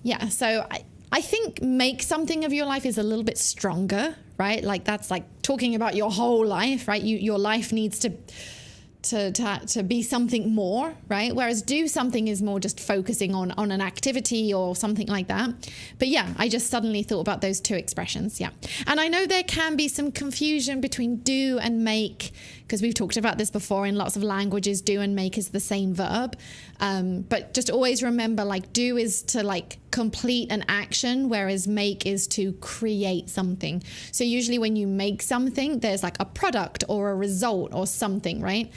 Yeah, so I think make something of your life is a little bit stronger, right? Like that's like talking about your whole life, right? Your life needs to be something more, right? Whereas do something is more just focusing on an activity or something like that. But yeah, I just suddenly thought about those two expressions. Yeah. And I know there can be some confusion between do and make, because we've talked about this before in lots of languages. Do and make is the same verb. But just always remember, like, do is to like complete an action, whereas make is to create something. So usually when you make something, there's like a product or a result or something, right?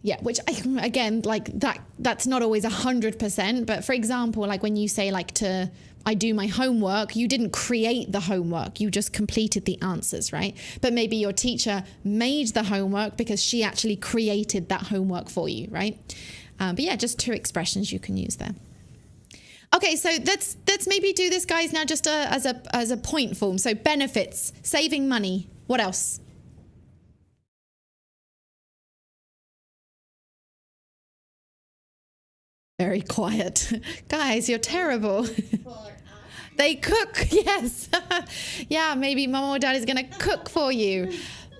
Yeah, which again, like that's not always 100%. But for example, like when you say like I do my homework, you didn't create the homework, you just completed the answers, right? But maybe your teacher made the homework because she actually created that homework for you, right? But yeah, just two expressions you can use there. Okay, so let's maybe do this, guys, now just as a point form. So benefits, saving money. What else? Very quiet. Guys, you're terrible. For us. They cook, yes. Yeah, maybe mom or dad is going to cook for you.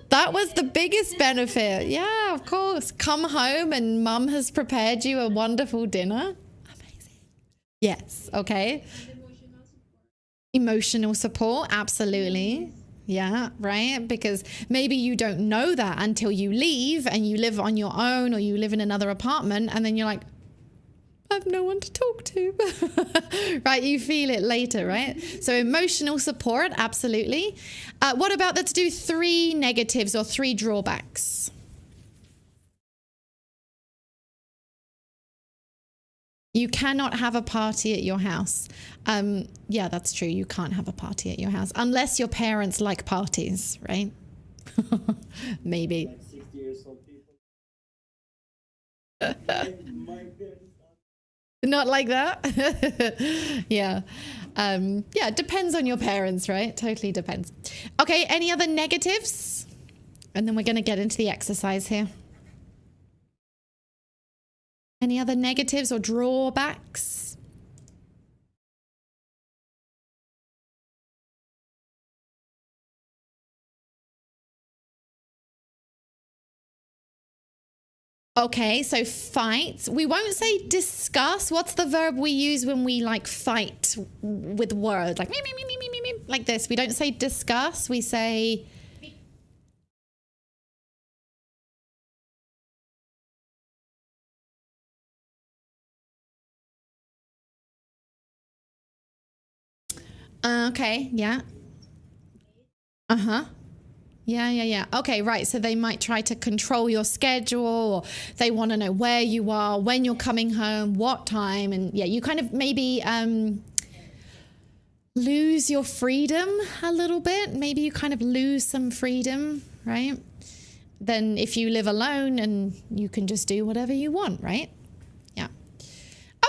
That was the biggest benefit. Yeah, of course. Come home and mum has prepared you a wonderful dinner. Amazing. Yes, okay. Emotional support, absolutely. Yeah, right? Because maybe you don't know that until you leave and you live on your own or you live in another apartment and then you're like, I have no one to talk to. Right? You feel it later, right? So emotional support, absolutely. What about, let's do 3 negatives or 3 drawbacks. You cannot have a party at your house. Yeah, that's true. You can't have a party at your house unless your parents like parties, right? Maybe. Like 60 years old people. My parents. Not like that. Yeah. Yeah, it depends on your parents, right? Totally depends. Okay, any other negatives? And then we're going to get into the exercise here. Any other negatives or drawbacks? Okay, so fight. We won't say discuss. What's the verb we use when we like fight with words? Like, like this. We don't say discuss. We say Okay, yeah. Uh-huh. Yeah. Okay, right. So they might try to control your schedule, or they want to know where you are, when you're coming home, what time. And yeah, you kind of maybe lose your freedom a little bit. Maybe you kind of lose some freedom, right? Then if you live alone and you can just do whatever you want, right? Yeah.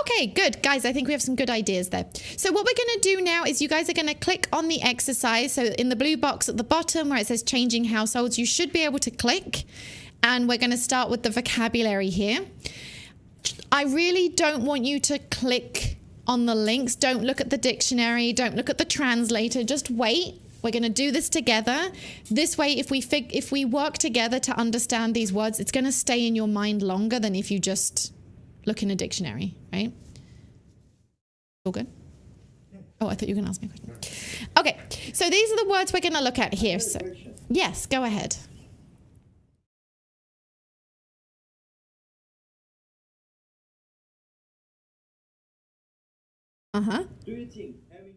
Okay, good. Guys, I think we have some good ideas there. So what we're going to do now is you guys are going to click on the exercise. So in the blue box at the bottom where it says changing households, you should be able to click. And we're going to start with the vocabulary here. I really don't want you to click on the links. Don't look at the dictionary. Don't look at the translator. Just wait. We're going to do this together. This way, if we work together to understand these words, it's going to stay in your mind longer than if you just look in a dictionary, right? All good? Oh, I thought you were going to ask me a question. Okay, so these are the words we're going to look at here. So, yes, go ahead. Uh-huh. Do you think having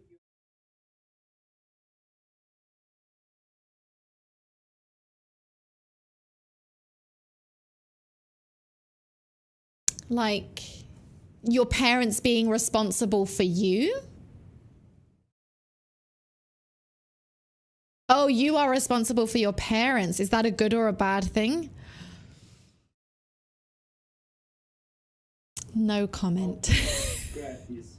Like your parents being responsible for you? Oh, you are responsible for your parents. Is that a good or a bad thing? No comment. practice?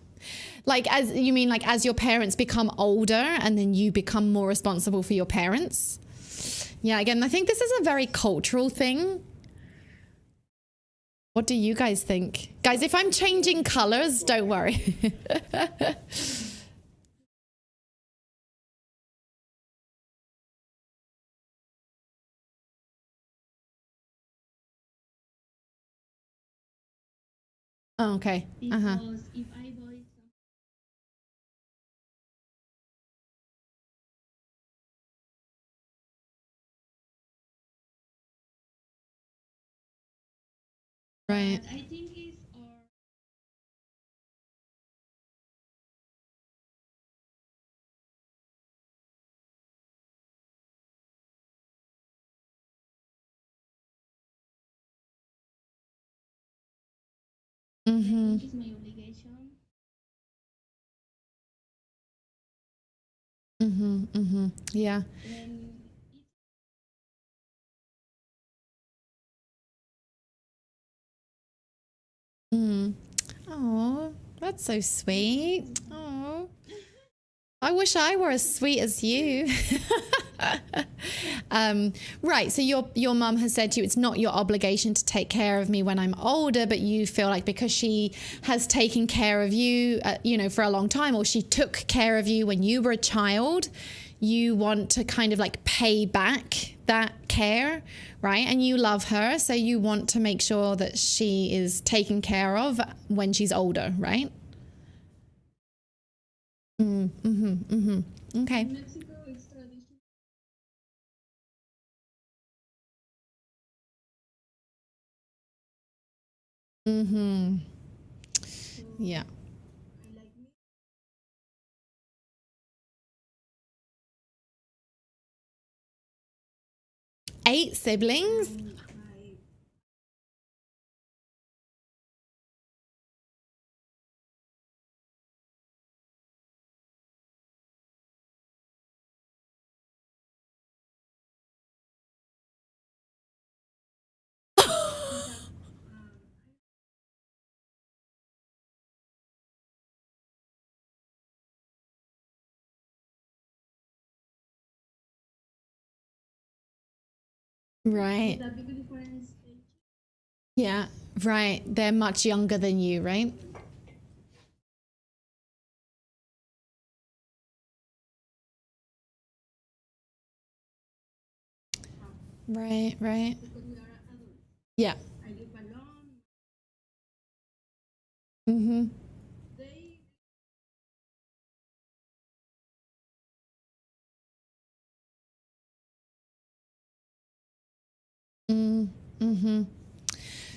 Like, as you mean, like as your parents become older and then you become more responsible for your parents? Yeah, again, I think this is a very cultural thing. What do you guys think? Guys, if I'm changing colors, don't worry. Oh, okay. Uh-huh. Because if I buy some Right. I think it's or Mm-hmm. it's my obligation. Mm-hmm. Mm-hmm. Yeah. Then Mm. Oh, that's so sweet. Oh, I wish I were as sweet as you. Right. So your mum has said to you, it's not your obligation to take care of me when I'm older, but you feel like because she has taken care of you, for a long time, or she took care of you when you were a child, you want to kind of like pay back that care, right? And you love her, so you want to make sure that she is taken care of when she's older, right? Mm-hmm, mm-hmm. Okay. in Mexico it's tradition. Mm-hmm. So Yeah. I like me. 8 siblings? I Right. that big difference. Yeah. Right. They're much younger than you, right? Right. Right. Because we are adults. Yeah. I live alone. Mm-hmm. They Mm-hmm.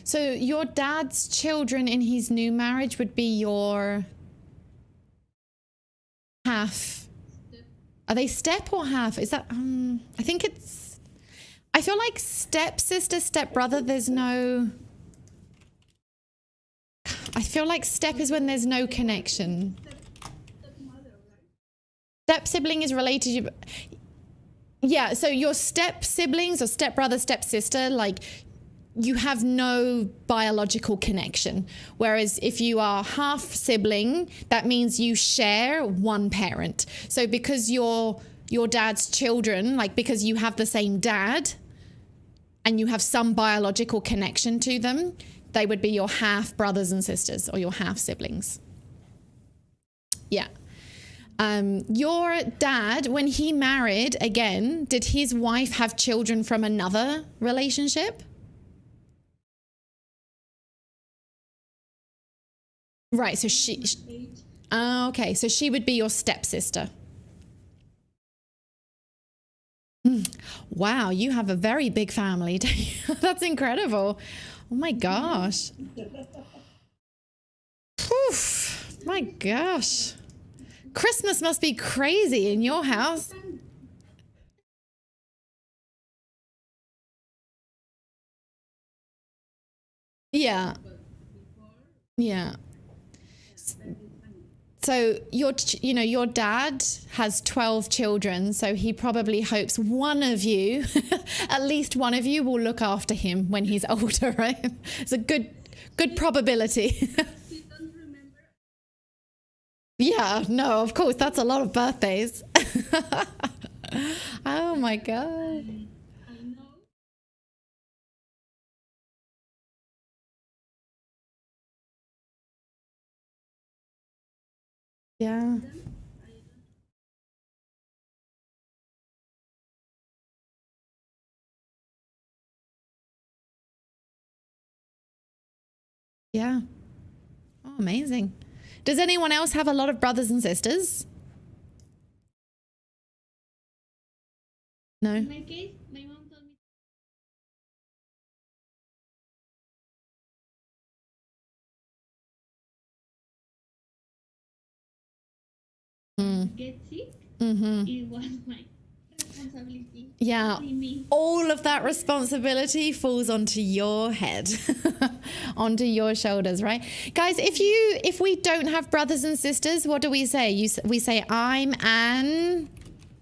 So your dad's children in his new marriage would be your half Are they step or half? Is that, I think it's, I feel like stepsister, stepbrother, there's no, I feel like step is when there's no connection. Step sibling is related to, yeah, so your step siblings or stepbrother, stepsister, like you have no biological connection. Whereas if you are half sibling, that means you share one parent. So because your dad's children, like because you have the same dad and you have some biological connection to them, they would be your half brothers and sisters or your half siblings. Yeah. Your dad, when he married again, did his wife have children from another relationship? Right, so she okay, so she would be your stepsister. Wow, you have a very big family. That's incredible. Oh my gosh. Oof, my gosh. Christmas must be crazy in your house. Yeah. Yeah. So your dad has 12 children, so he probably hopes one of you, at least one of you, will look after him when he's older, right? It's a good probability. Yeah, no, of course, that's a lot of birthdays. Oh my God. Yeah. Yeah. Oh, amazing. Does anyone else have a lot of brothers and sisters? No? In my case, my mom told me to get sick. It was my responsibility. Yeah. Only me. All of that responsibility falls onto your head, onto your shoulders, right? Guys, if we don't have brothers and sisters, what do we say? We say, I'm an...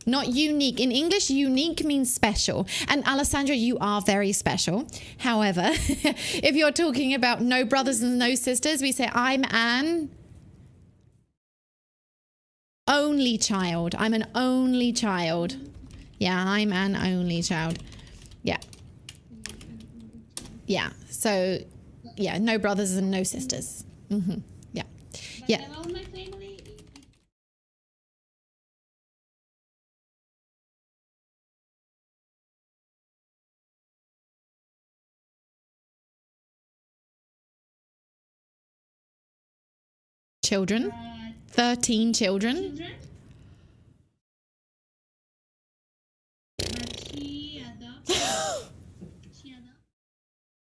Not unique. In English, unique means special. And Alessandra, you are very special. However, if you're talking about no brothers and no sisters, we say, I'm an only child. I'm an only child. Yeah, I'm an only child. Yeah. Yeah. So, yeah, no brothers and no sisters. Yeah. But Yeah. about my family, Children. 13 children. children. But she adopted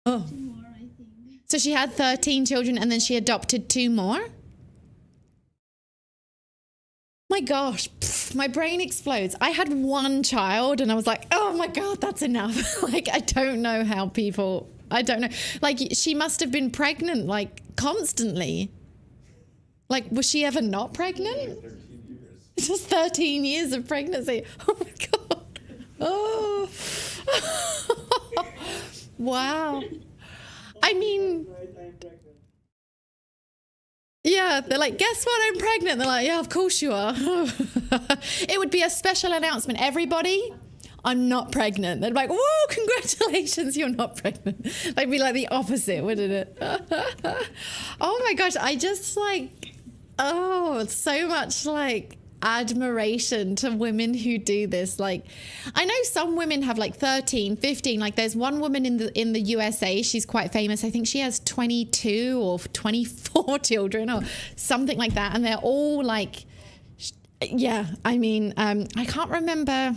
Oh. 2 more, I think. So she had 13 children and then she adopted 2 more? My gosh, my brain explodes. I had 1 child and I was like, oh my God, that's enough. Like, I don't know how people, I don't know. Like, she must have been pregnant, like, constantly. Like, was she ever not pregnant? 13 years. Just 13 years of pregnancy. Oh my God. Oh. Wow. I mean, yeah, they're like, guess what? I'm pregnant. They're like, yeah, of course you are. It would be a special announcement. Everybody, I'm not pregnant. They'd be like, whoa, congratulations, you're not pregnant. They'd be like the opposite, wouldn't it? Oh my gosh, I just like, oh, so much like admiration to women who do this. Like, I know some women have like 13, 15. Like, there's one woman in the USA, she's quite famous. I think she has 22 or 24 children or something like that, and they're all like, yeah, I mean, I can't remember.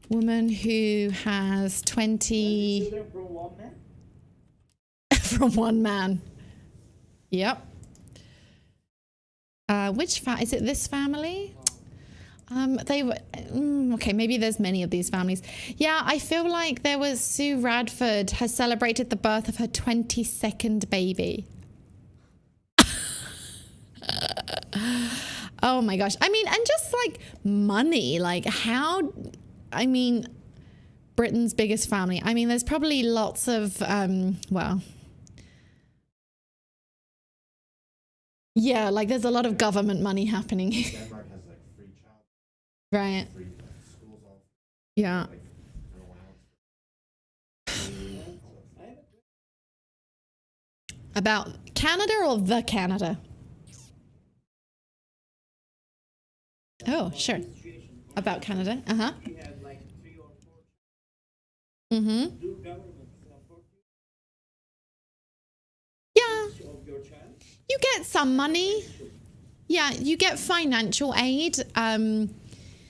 Woman who has 20 From one man? from one man. Yep. Is it this family? They were okay. Maybe there's many of these families. Yeah, I feel like there was Sue Radford has celebrated the birth of her 22nd baby. Oh my gosh! I mean, and just like money, like how? I mean, Britain's biggest family. I mean, there's probably lots of well, yeah, like there's a lot of government money happening. Denmark has like free child, Right. free schools, all Yeah. like an allowance. About Canada or the Canada? Oh, sure. About Canada. Uh-huh. We have like 3 or 4. Mm-hmm. Do government support Yeah. you of your child? You get some money. Yeah, you get financial aid.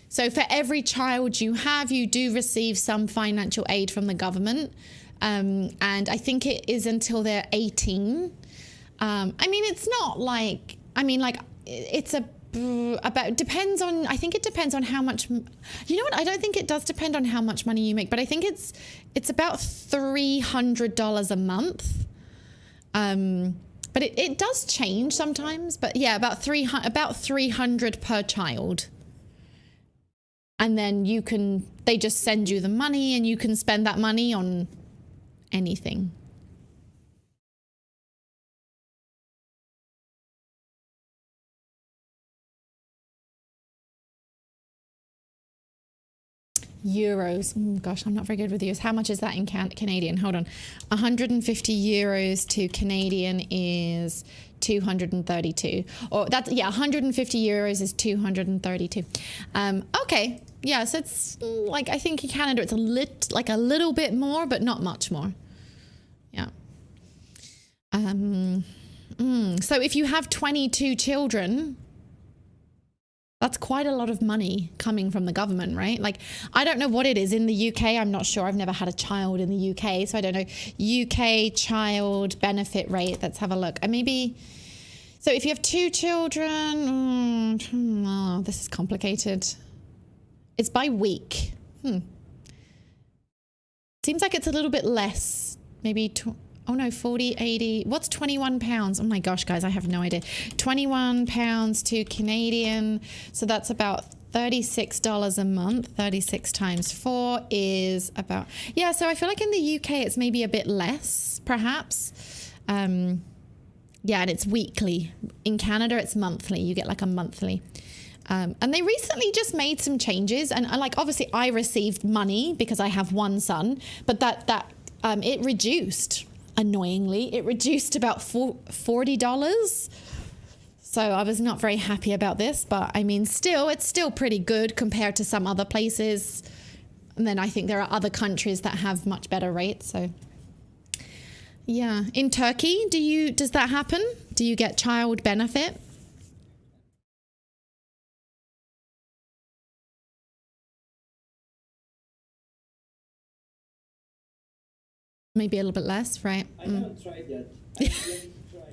So for every child you have, you do receive some financial aid from the government. And I think it is until they're 18. I mean, it's not like, I mean, like, it's depends on, I think it depends on how much, you know what? I don't think it does depend on how much money you make, but I think it's about $300 a month. But it does change sometimes, but yeah, about 300 per child. And then they just send you the money and you can spend that money on anything. Euros. Oh gosh, I'm not very good with euros. How much is that in Canadian? Hold on. 150 euros to Canadian is 232. Or that's, yeah, 150 euros is 232. Okay. Yeah, so it's like, I think in Canada it's a little bit more, but not much more. Yeah. So if you have 22 children, that's quite a lot of money coming from the government, right? Like, I don't know what it is in the UK. I'm not sure. I've never had a child in the UK, so I don't know. UK child benefit rate. Let's have a look. Maybe, so if you have 2 children, oh, this is complicated. It's by week. Seems like it's a little bit less. Maybe, oh no, 40, 80. What's 21 pounds? Oh my gosh, guys, I have no idea. 21 pounds to Canadian. So that's about $36 a month. 36 times 4 is about, yeah, so I feel like in the UK it's maybe a bit less, perhaps. Yeah, and it's weekly. In Canada, it's monthly. You get like a monthly. And they recently just made some changes. And like, obviously I received money because I have one son, but it reduced. Annoyingly, it reduced about $40. So I was not very happy about this, but I mean, it's still pretty good compared to some other places. And then I think there are other countries that have much better rates. So yeah, in Turkey, does that happen? Do you get child benefit? Maybe a little bit less, right? I haven't tried yet. I'm planning to try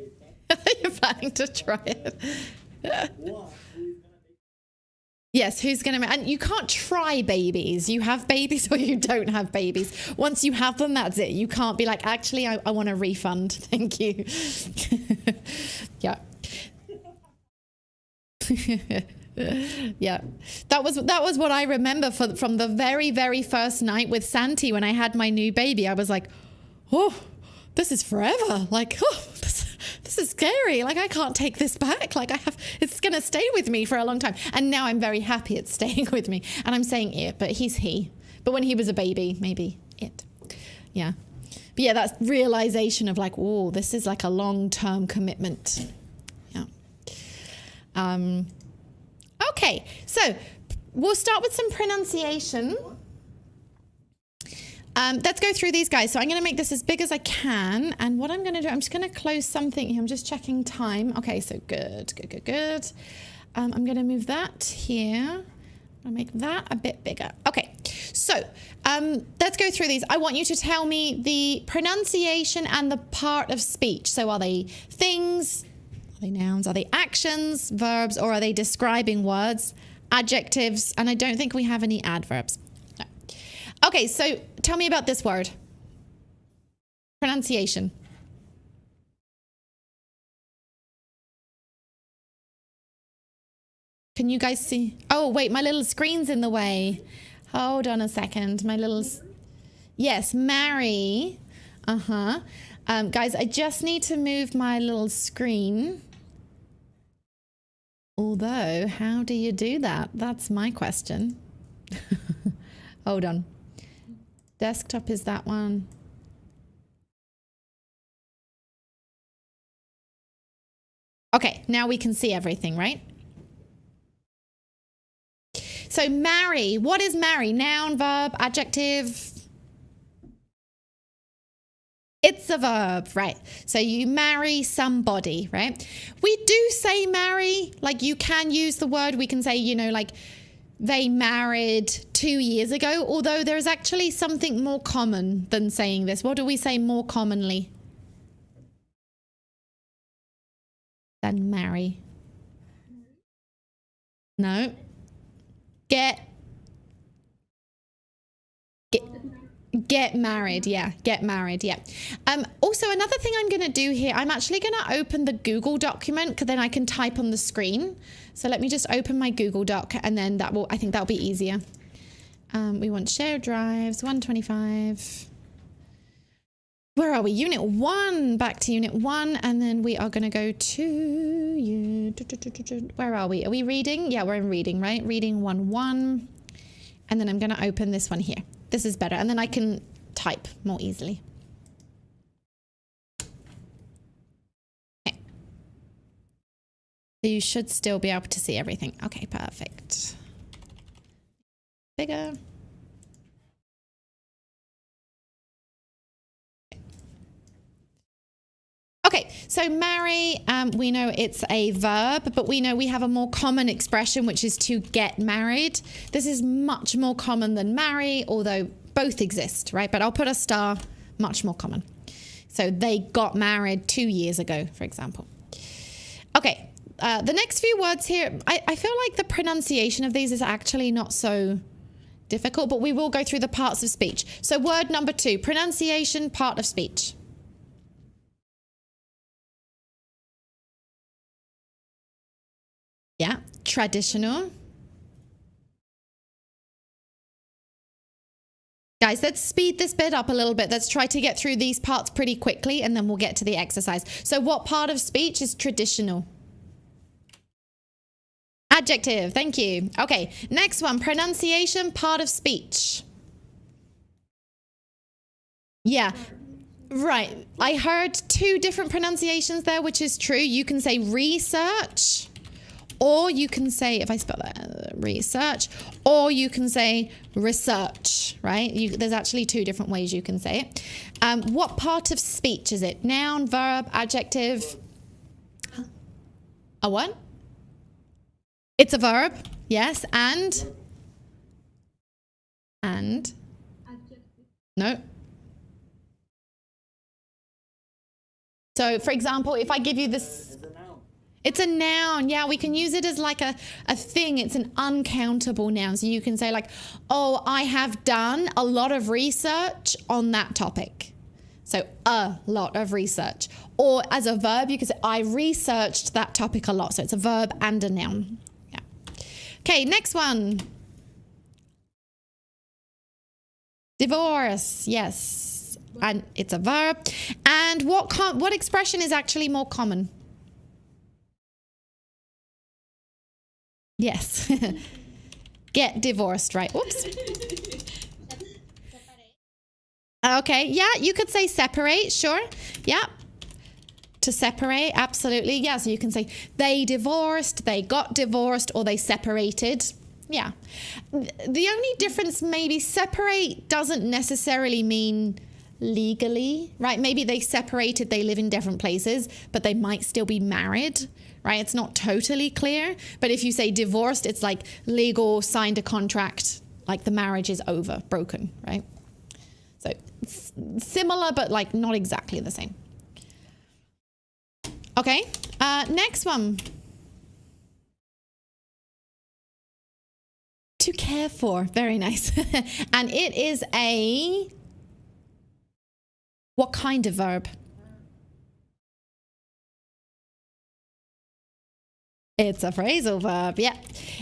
it. You're planning to try it. What? Who is gonna make? Yes, who's going to... And you can't try babies. You have babies or you don't have babies. Once you have them, that's it. You can't be like, actually, I want a refund. Thank you. Yeah. Yeah, that was what I remember from the very, very first night with Santi when I had my new baby. I was like, oh, this is forever. Like, oh, this is scary. Like, I can't take this back. Like, it's going to stay with me for a long time. And now I'm very happy it's staying with me. And I'm saying it, but he's he. But when he was a baby, maybe it. Yeah. But yeah, that realization of like, oh, this is like a long-term commitment. Yeah. Okay, so we'll start with some pronunciation. Let's go through these guys. So I'm going to make this as big as I can. And what I'm going to do, I'm just going to close something here. I'm just checking time. Okay, so good. I'm going to move that here. I'll make that a bit bigger. Okay, so let's go through these. I want you to tell me the pronunciation and the part of speech. So are they things? Are they nouns? Are they actions, verbs, or are they describing words? adjectives, and I don't think we have any adverbs. No. Okay, so tell me about this word. Pronunciation. Can you guys see? Oh, wait, my little screen's in the way. Hold on a second. My little... Yes, marry. Uh-huh. Guys, I just need to move my little screen. Although, how do you do that? That's my question. Hold on. Desktop is that one. Okay, now we can see everything, right? So marry, what is marry? Noun, verb, adjective? It's a verb, right? So you marry somebody, right? We do say marry, like you can use the word, we can say, you know, like they married 2 years ago, although there's actually something more common than saying this. What do we say more commonly than marry? No. Get married, yeah. Get married, yeah. Also, another thing I'm going to do here, I'm actually going to open the Google document because then I can type on the screen. So let me just open my Google Doc, and then that will, I think that'll be easier. We want shared drives, 125. Where are we? Unit 1, back to Unit 1, and then we are going to go to, where are we? Are we reading? Yeah, we're in reading, right? Reading 1.1, and then I'm going to open this one here. This is better, and then I can type more easily. Okay. So you should still be able to see everything. Okay, perfect. Bigger. Okay, so marry, we know it's a verb, but we know we have a more common expression, which is to get married. This is much more common than marry, although both exist, right? But I'll put a star, much more common. So they got married 2 years ago, for example. Okay, the next few words here, I feel like the pronunciation of these is actually not so difficult, but we will go through the parts of speech. So word number 2, pronunciation, part of speech. Yeah, traditional. Guys, let's speed this bit up a little bit. Let's try to get through these parts pretty quickly, and then we'll get to the exercise. So what part of speech is traditional? Adjective, thank you. Okay, next one, pronunciation, part of speech. Yeah, right. I heard 2 different pronunciations there, which is true. You can say research, or you can say, if I spell that, research, or you can say research, right? There's actually 2 different ways you can say it. What part of speech is it? Noun, verb, adjective? A what? It's a verb, yes, and? No. So, for example, if I give you this... It's a noun. Yeah, we can use it as like a thing. It's an uncountable noun. So you can say like, oh, I have done a lot of research on that topic. So a lot of research. Or as a verb, you can say, I researched that topic a lot. So it's a verb and a noun. Yeah. Okay, next one. Divorce. Yes. And it's a verb. And what expression is actually more common? Yes. Get divorced, right? Oops. Okay, yeah, you could say separate, sure. Yeah. To separate, absolutely. Yeah, so you can say they divorced, they got divorced, or they separated. Yeah. The only difference, maybe separate doesn't necessarily mean legally, right? Maybe they separated, they live in different places, but they might still be married. Right? It's not totally clear. But if you say divorced, it's like legal, signed a contract, like the marriage is over, broken, right? So it's similar, but like not exactly the same. Okay, next one. to care for. Very nice. And it is a... What kind of verb? It's a phrasal verb, yeah.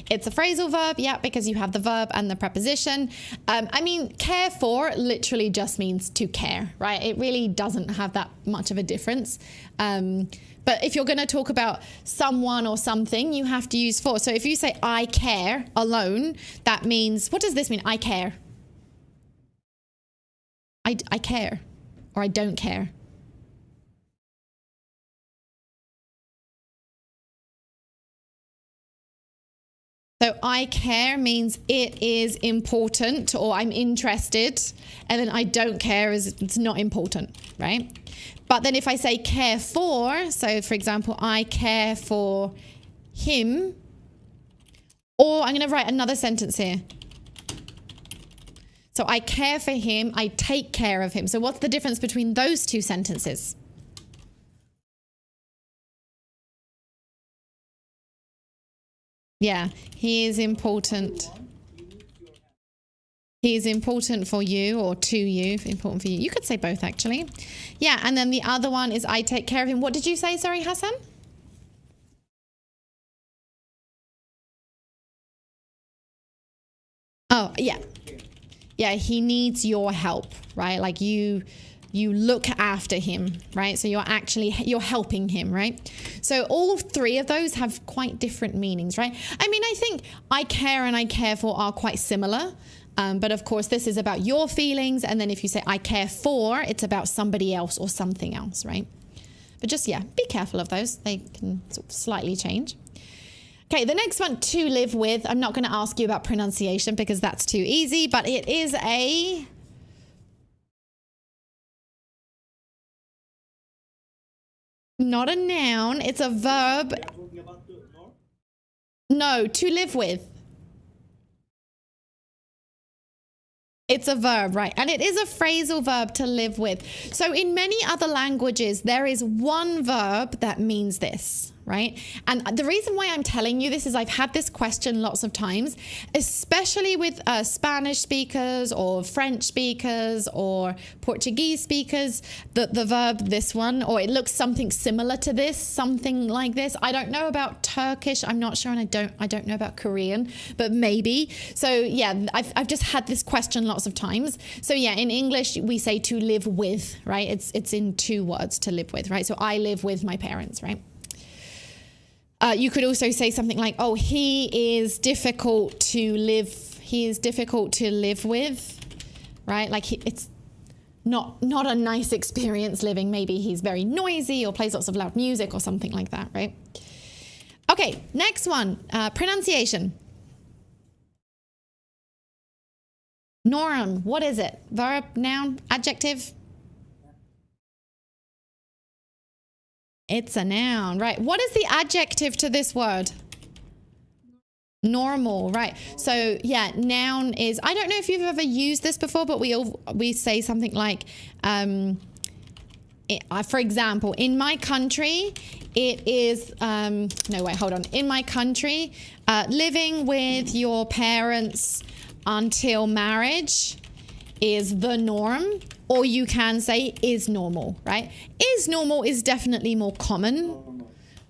It's a phrasal verb, yeah, because you have the verb and the preposition. I mean, care for literally just means to care, right? It really doesn't have that much of a difference. But if you're going to talk about someone or something, you have to use for. So if you say I care alone, that means, what does this mean? I care. I care, or I don't care. So I care means it is important, or I'm interested, and then I don't care is it's not important, right? But then if I say care for, so for example, I care for him, or I'm going to write another sentence here. So I care for him, I take care of him. So what's the difference between those two sentences? Yeah, he is important. He is important for you, or to you, important for you. You could say both, actually. Yeah, and then the other one is I take care of him. What did you say, sorry, Hassan? Oh, yeah. Yeah, he needs your help, right? Like you look after him, right? So you're helping him, right? So all three of those have quite different meanings, right? I mean, I think I care and I care for are quite similar. But of course, this is about your feelings. And then if you say I care for, it's about somebody else or something else, right? But just, yeah, be careful of those. They can sort of slightly change. Okay, the next one, to live with. I'm not going to ask you about pronunciation because that's too easy, but it is a... Not a noun, it's a verb. No, to live with. It's a verb, right? And it is a phrasal verb, to live with. So in many other languages, there is one verb that means this, right? And the reason why I'm telling you this is I've had this question lots of times, especially with Spanish speakers or French speakers or Portuguese speakers, the verb this one, or it looks something similar to this, something like this. I don't know about Turkish, I'm not sure, and I don't know about Korean, but maybe. So yeah, I've just had this question lots of times. So yeah, in English we say to live with, right? It's in two words, to live with, right? So I live with my parents, right? You could also say something like, oh, he is difficult to live with, right? Like it's not a nice experience living. Maybe he's very noisy or plays lots of loud music or something like that, right? Okay, next one, pronunciation. Norm, what is it? Verb, noun, adjective? It's a noun, right? What is the adjective to this word? Normal, right? So yeah, noun is, I don't know if you've ever used this before, but we say something like, for example, in my country, it is, no, wait, hold on. In my country, living with your parents until marriage is the norm, or you can say is normal, right? Is normal is definitely more common,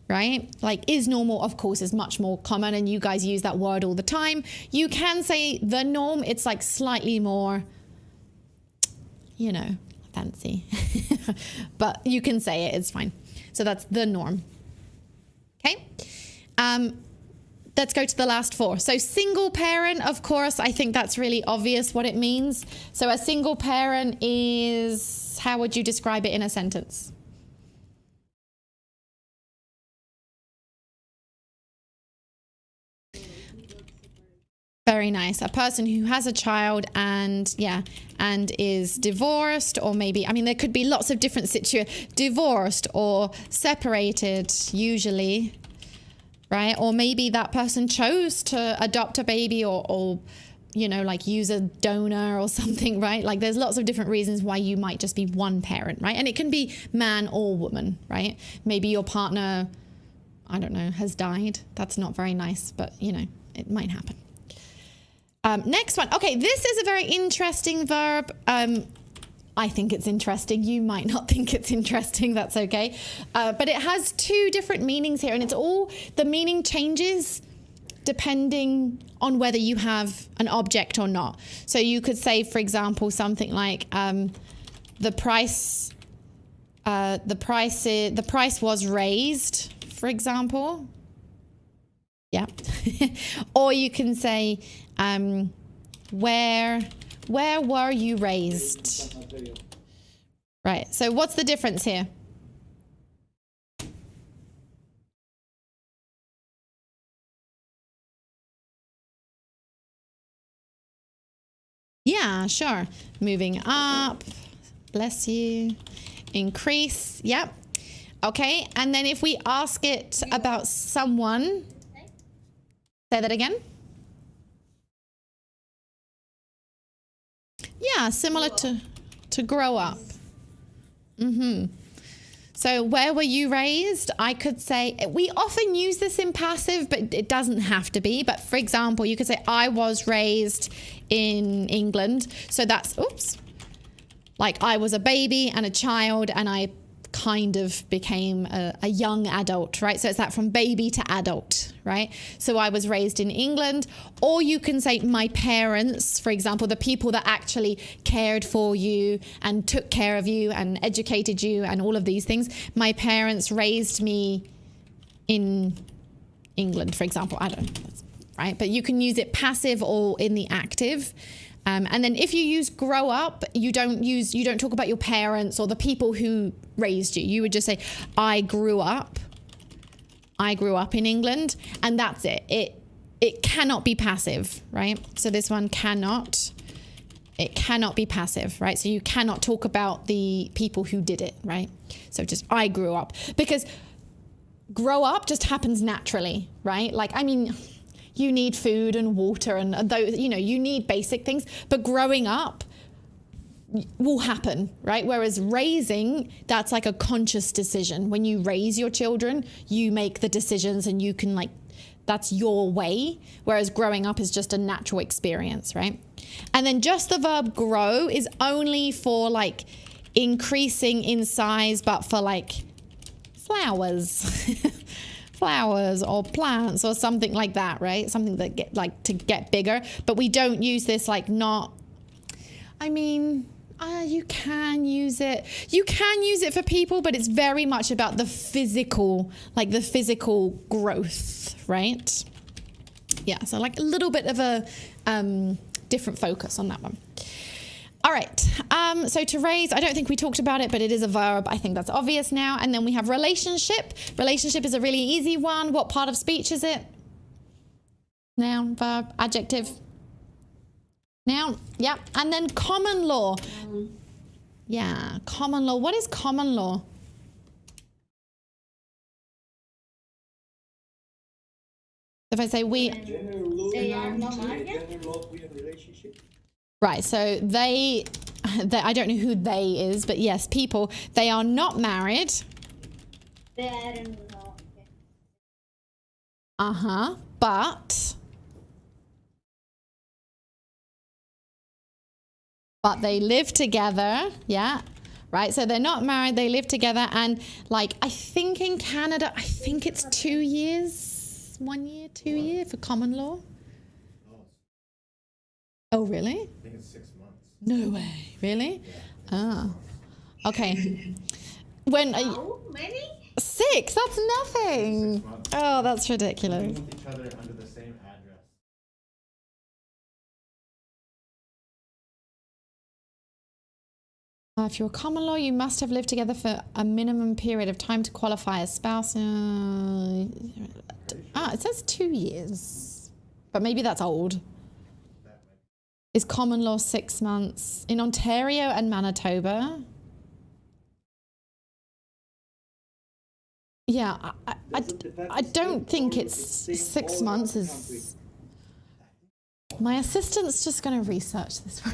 right? Like is normal, of course, is much more common, and you guys use that word all the time. You can say the norm, it's like slightly more, you know, fancy, but you can say it, it's fine. So that's the norm, okay? Let's go to the last four. So single parent, of course, I think that's really obvious what it means. So a single parent is, how would you describe it in a sentence? Very nice. A person who has a child and, yeah, and is divorced, or maybe, I mean, there could be lots of different situations, divorced or separated usually, right? Or maybe that person chose to adopt a baby or you know, like use a donor or something, right? Like there's lots of different reasons why you might just be one parent, right? And it can be man or woman, right? Maybe your partner, I don't know, has died. That's not very nice, but you know, it might happen. Next one. Okay, this is a very interesting verb. I think it's interesting. You might not think it's interesting. That's okay. But it has two different meanings here, and it's all, the meaning changes depending on whether you have an object or not. So you could say, for example, something like the price was raised, for example. Yeah. Or you can say, where were you raised? Right. So what's the difference here? Yeah, sure. Moving up. Bless you. Increase. Yep. Okay. And then if we ask it about someone, say that again. Yeah, similar to grow up. So where were you raised? I could say, we often use this in passive, but it doesn't have to be. But for example, you could say, I was raised in England. So that's, oops, like I was a baby and a child and I kind of became a young adult, right? So it's that from baby to adult, right? So I was raised in England. Or you can say my parents, for example, the people that actually cared for you and took care of you and educated you and all of these things. My parents raised me in England, for example. I don't know, right? But you can use it passive or in the active. And then if you use grow up, you don't talk about your parents or the people who raised you. You would just say, I grew up in England, and that's it. It cannot be passive, right? So this one cannot be passive, right? So you cannot talk about the people who did it, right? So just I grew up, because grow up just happens naturally, right? Like, I mean, you need food and water and those, you know, you need basic things, but growing up will happen, right? Whereas raising, that's like a conscious decision. When you raise your children, you make the decisions and you can, like, that's your way. Whereas growing up is just a natural experience, right? And then just the verb grow is only for like increasing in size, but for like flowers. Flowers or plants or something like that, right? Something that get like to get bigger, but we don't use this like not, I mean, you can use it. You can use it for people, but it's very much about the physical, like the physical growth, right? Yeah, so like a little bit of a different focus on that one. All right, so to raise, I don't think we talked about it, but it is a verb. I think that's obvious now. And then we have relationship. Relationship is a really easy one. What part of speech is it? Noun, verb, adjective. Noun, yep. And then common law. Yeah, common law. What is common law? If I say we... They are not married. Right, so they, I don't know who they is, but yes, people, they are not married. They are not. But they live together, yeah, right? So they're not married, they live together, and like, I think in Canada, I think it's 2 years, 1 year, 2 year for common law. Oh, really? I think it's 6 months. No way. Really? Yeah. Okay. When How many? 6? That's nothing. Oh, that's ridiculous. Living with each other under the same address. If you're common law, you must have lived together for a minimum period of time to qualify as spouse. It says 2 years, but maybe that's old. Is common law 6 months in Ontario and Manitoba? Yeah, I don't think it's 6 months. Is my assistant's just going to research this one.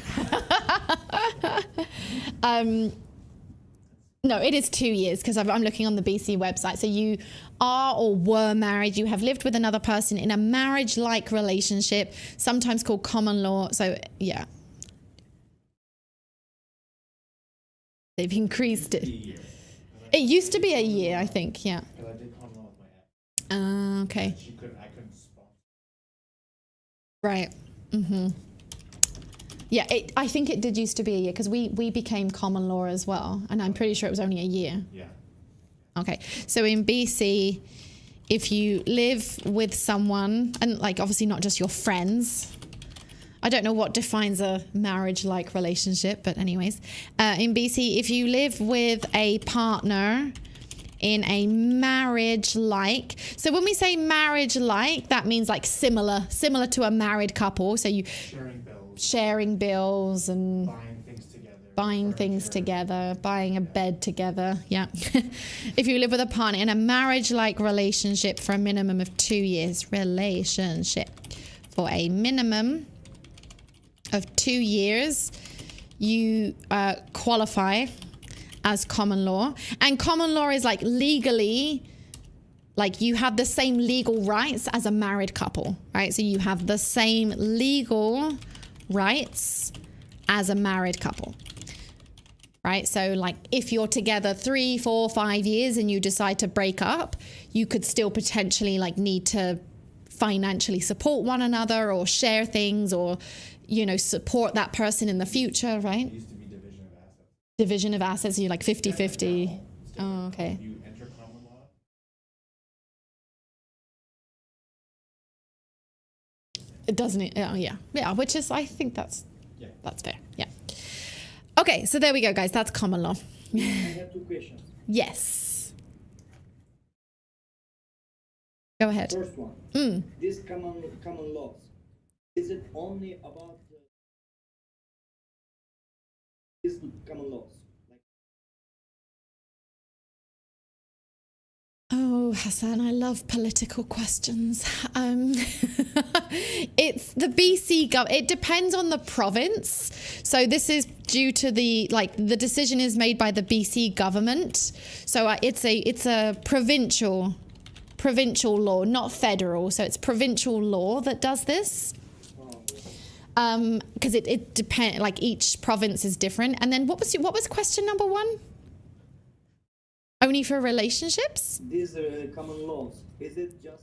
No, it is 2 years because I'm looking on the BC website. So you are or were married. You have lived with another person in a marriage-like relationship, sometimes called common law. So, yeah. They've increased it. It used to be a year, I think, yeah. Because I did common law with my ex. Okay. I couldn't sponsor. Right. Mm-hmm. Yeah, I think it did used to be a year because we became common law as well. And I'm pretty sure it was only a year. Yeah. Okay. So in BC, if you live with someone, and like obviously not just your friends, I don't know what defines a marriage-like relationship, but anyways, in BC, if you live with a partner in a marriage-like, so when we say marriage-like, that means like similar to a married couple. So you sharing bills and buying things together, buying a bed together. Yeah. If you live with a partner in a marriage-like relationship for a minimum of 2 years, relationship for a minimum of 2 years, you qualify as common law. And common law is like legally, like you have the same legal rights as a married couple, right? So you have the same legal rights as a married couple, right? So like if you're together 3, 4, 5 years and you decide to break up, you could still potentially like need to financially support one another or share things or, you know, support that person in the future, right? It used to be division of assets. Division of assets, you're like 50-50. Oh, okay. If you enter common law, It doesn't, oh yeah. Yeah, which is, I think that's fair. Yeah. Okay, so there we go, guys. That's common law. I have 2 questions. Yes. Go ahead. First one, these common laws, is it only about these common laws? Oh, Hassan, I love political questions. It's the BC it depends on the province. So this is due to the decision is made by the BC government. So it's a provincial law, not federal. So it's provincial law that does this. Because it depends, like each province is different. And then what was question number 1? Only for relationships? These common laws, is it just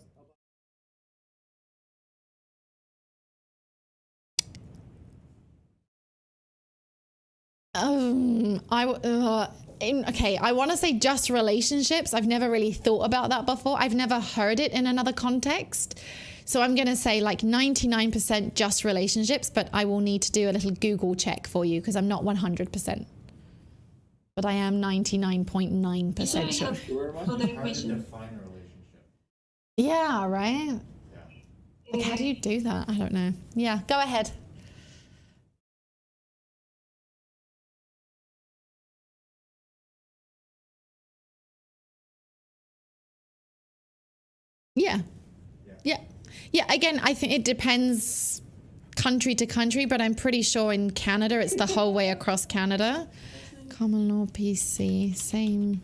okay, I want to say just relationships. I've never really thought about that before. I've never heard it in another context. So I'm going to say like 99% just relationships, but I will need to do a little Google check for you because I'm not 100%. But I am 99.9% sure. Other question. define a relationship. Yeah, right? Yeah. Like, how do you do that? I don't know. Yeah, go ahead. Yeah, again, I think it depends country to country, but I'm pretty sure in Canada, it's the whole way across Canada. Common law, PC, same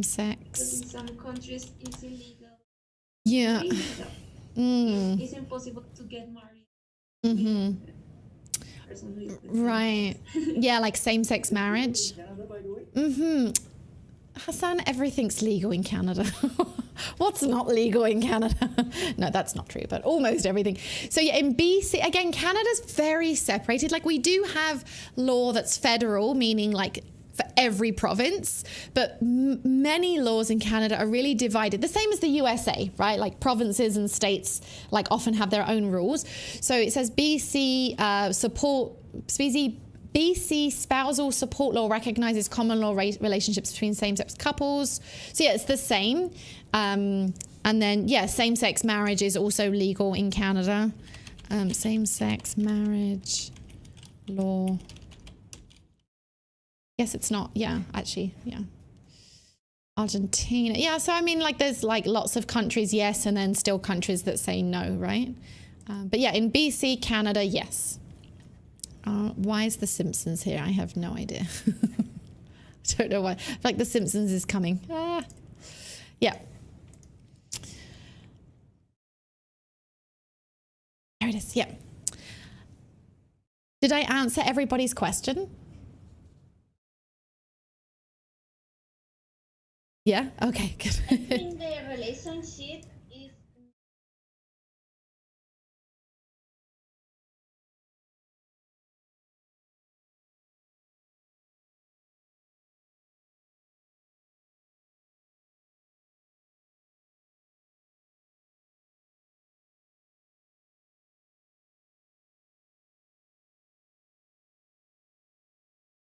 sex. In some countries, it's illegal. Yeah. It's impossible to get married. Person who is the same Right. Yeah, like same-sex marriage. Canada, by the way? Hassan, everything's legal in Canada. What's not legal in Canada? No, that's not true, but almost everything. So yeah, in BC, again, Canada's very separated. Like we do have law that's federal, meaning like for every province, but many laws in Canada are really divided. The same as the USA, right? Like provinces and states like often have their own rules. So it says BC spousal support law recognizes common law relationships between same-sex couples. So yeah, it's the same. And then, yeah, same-sex marriage is also legal in Canada. Same-sex marriage law. Yes, it's not. Yeah, actually, yeah. Argentina. Yeah, so I mean, like there's like lots of countries, yes, and then still countries that say no, right? But yeah, in BC, Canada, yes. Why is The Simpsons here? I have no idea. I don't know why. Like The Simpsons is coming. Ah. Yeah. There it is. Yeah. Did I answer everybody's question? Yeah? Okay, good. I think the relationship is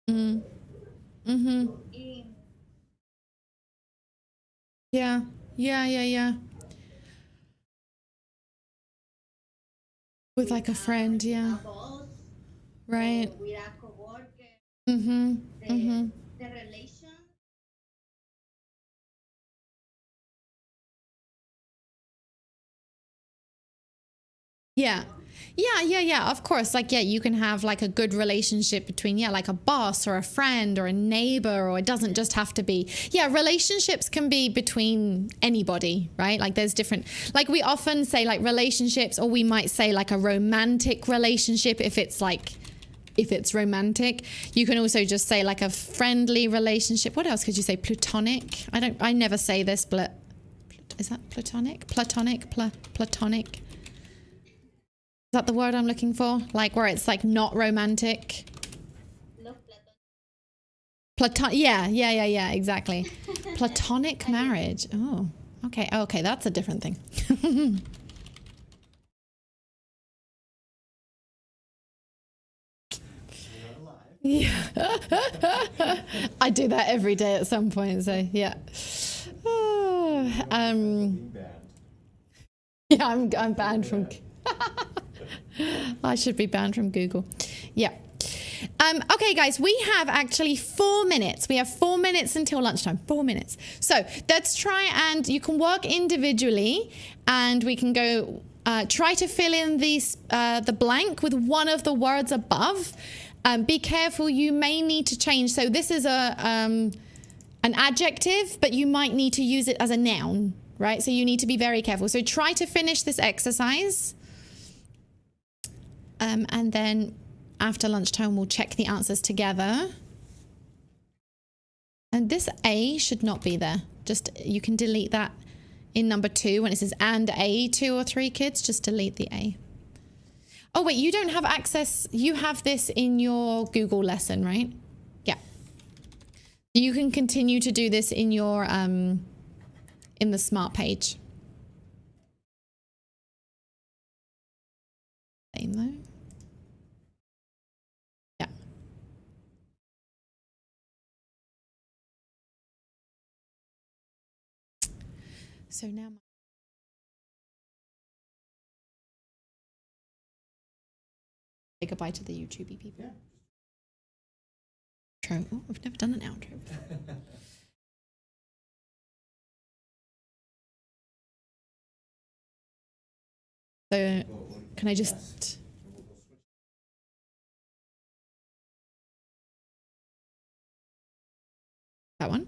Mm. Mm-hmm. in Yeah. Yeah. With like a friend, yeah. a boss Right. or with a coworker. Mm-hmm. The, Mm-hmm. the relation Yeah. Yeah. Of course. Like, yeah, you can have like a good relationship between, yeah, like a boss or a friend or a neighbor, or it doesn't just have to be, yeah, relationships can be between anybody, right? Like there's different, like we often say like relationships, or we might say like a romantic relationship if it's romantic. You can also just say like a friendly relationship. What else could you say? Platonic? I never say this, but is that platonic? Platonic? Is that the word I'm looking for? Like where it's like not romantic. love Yeah, exactly. Platonic marriage. Oh, okay, that's a different thing. Yeah. I do that every day at some point, so yeah. Yeah, I'm banned from I should be banned from Google. Yeah. Okay, guys, we have actually 4 minutes. We have 4 minutes until lunchtime. 4 minutes. So let's try, and you can work individually, and we can go try to fill in these the blank with one of the words above. Be careful, you may need to change. So this is an adjective, but you might need to use it as a noun, right? So you need to be very careful. So try to finish this exercise. And then after lunchtime, we'll check the answers together. And this A should not be there. Just, you can delete that in number 2 when it says and A, 2 or 3 kids, just delete the A. Oh, wait, you don't have access. You have this in your Google lesson, right? Yeah. You can continue to do this in your, in the Smrt page. Same though. Yeah. So now say goodbye to the YouTubey people. Yeah. Outro. Oh, I've never done an outro before. So can I just that one?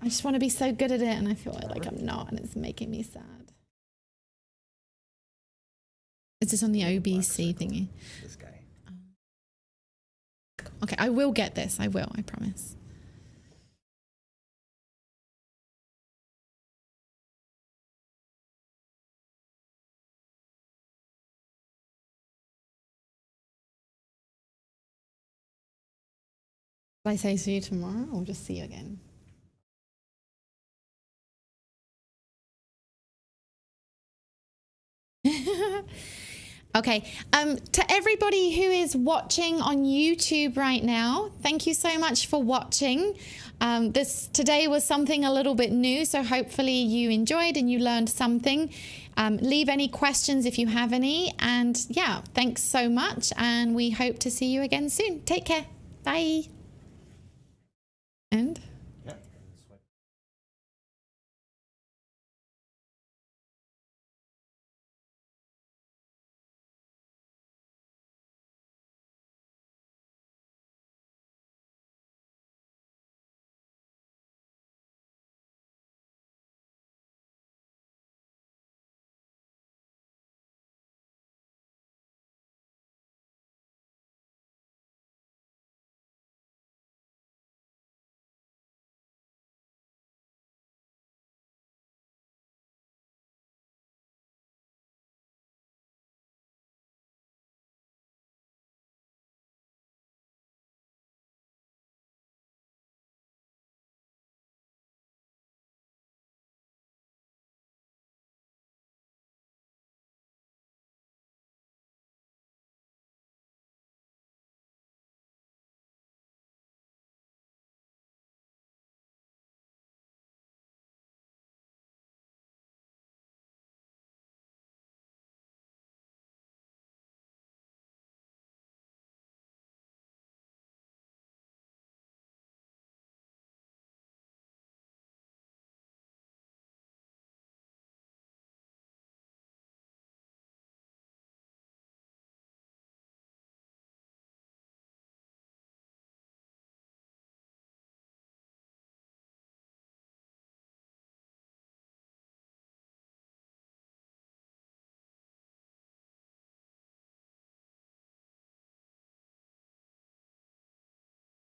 I just want to be so good at it, and I feel like I'm not, and it's making me sad. Is this on the OBC thingy? This guy. Okay, I will get this. I will, I promise. Will I say see you tomorrow, or just see you again? Okay, to everybody who is watching on YouTube right now, thank you so much for watching. Today was something a little bit new, so hopefully you enjoyed and you learned something. Leave any questions if you have any, and yeah, thanks so much, and we hope to see you again soon. Take care. Bye.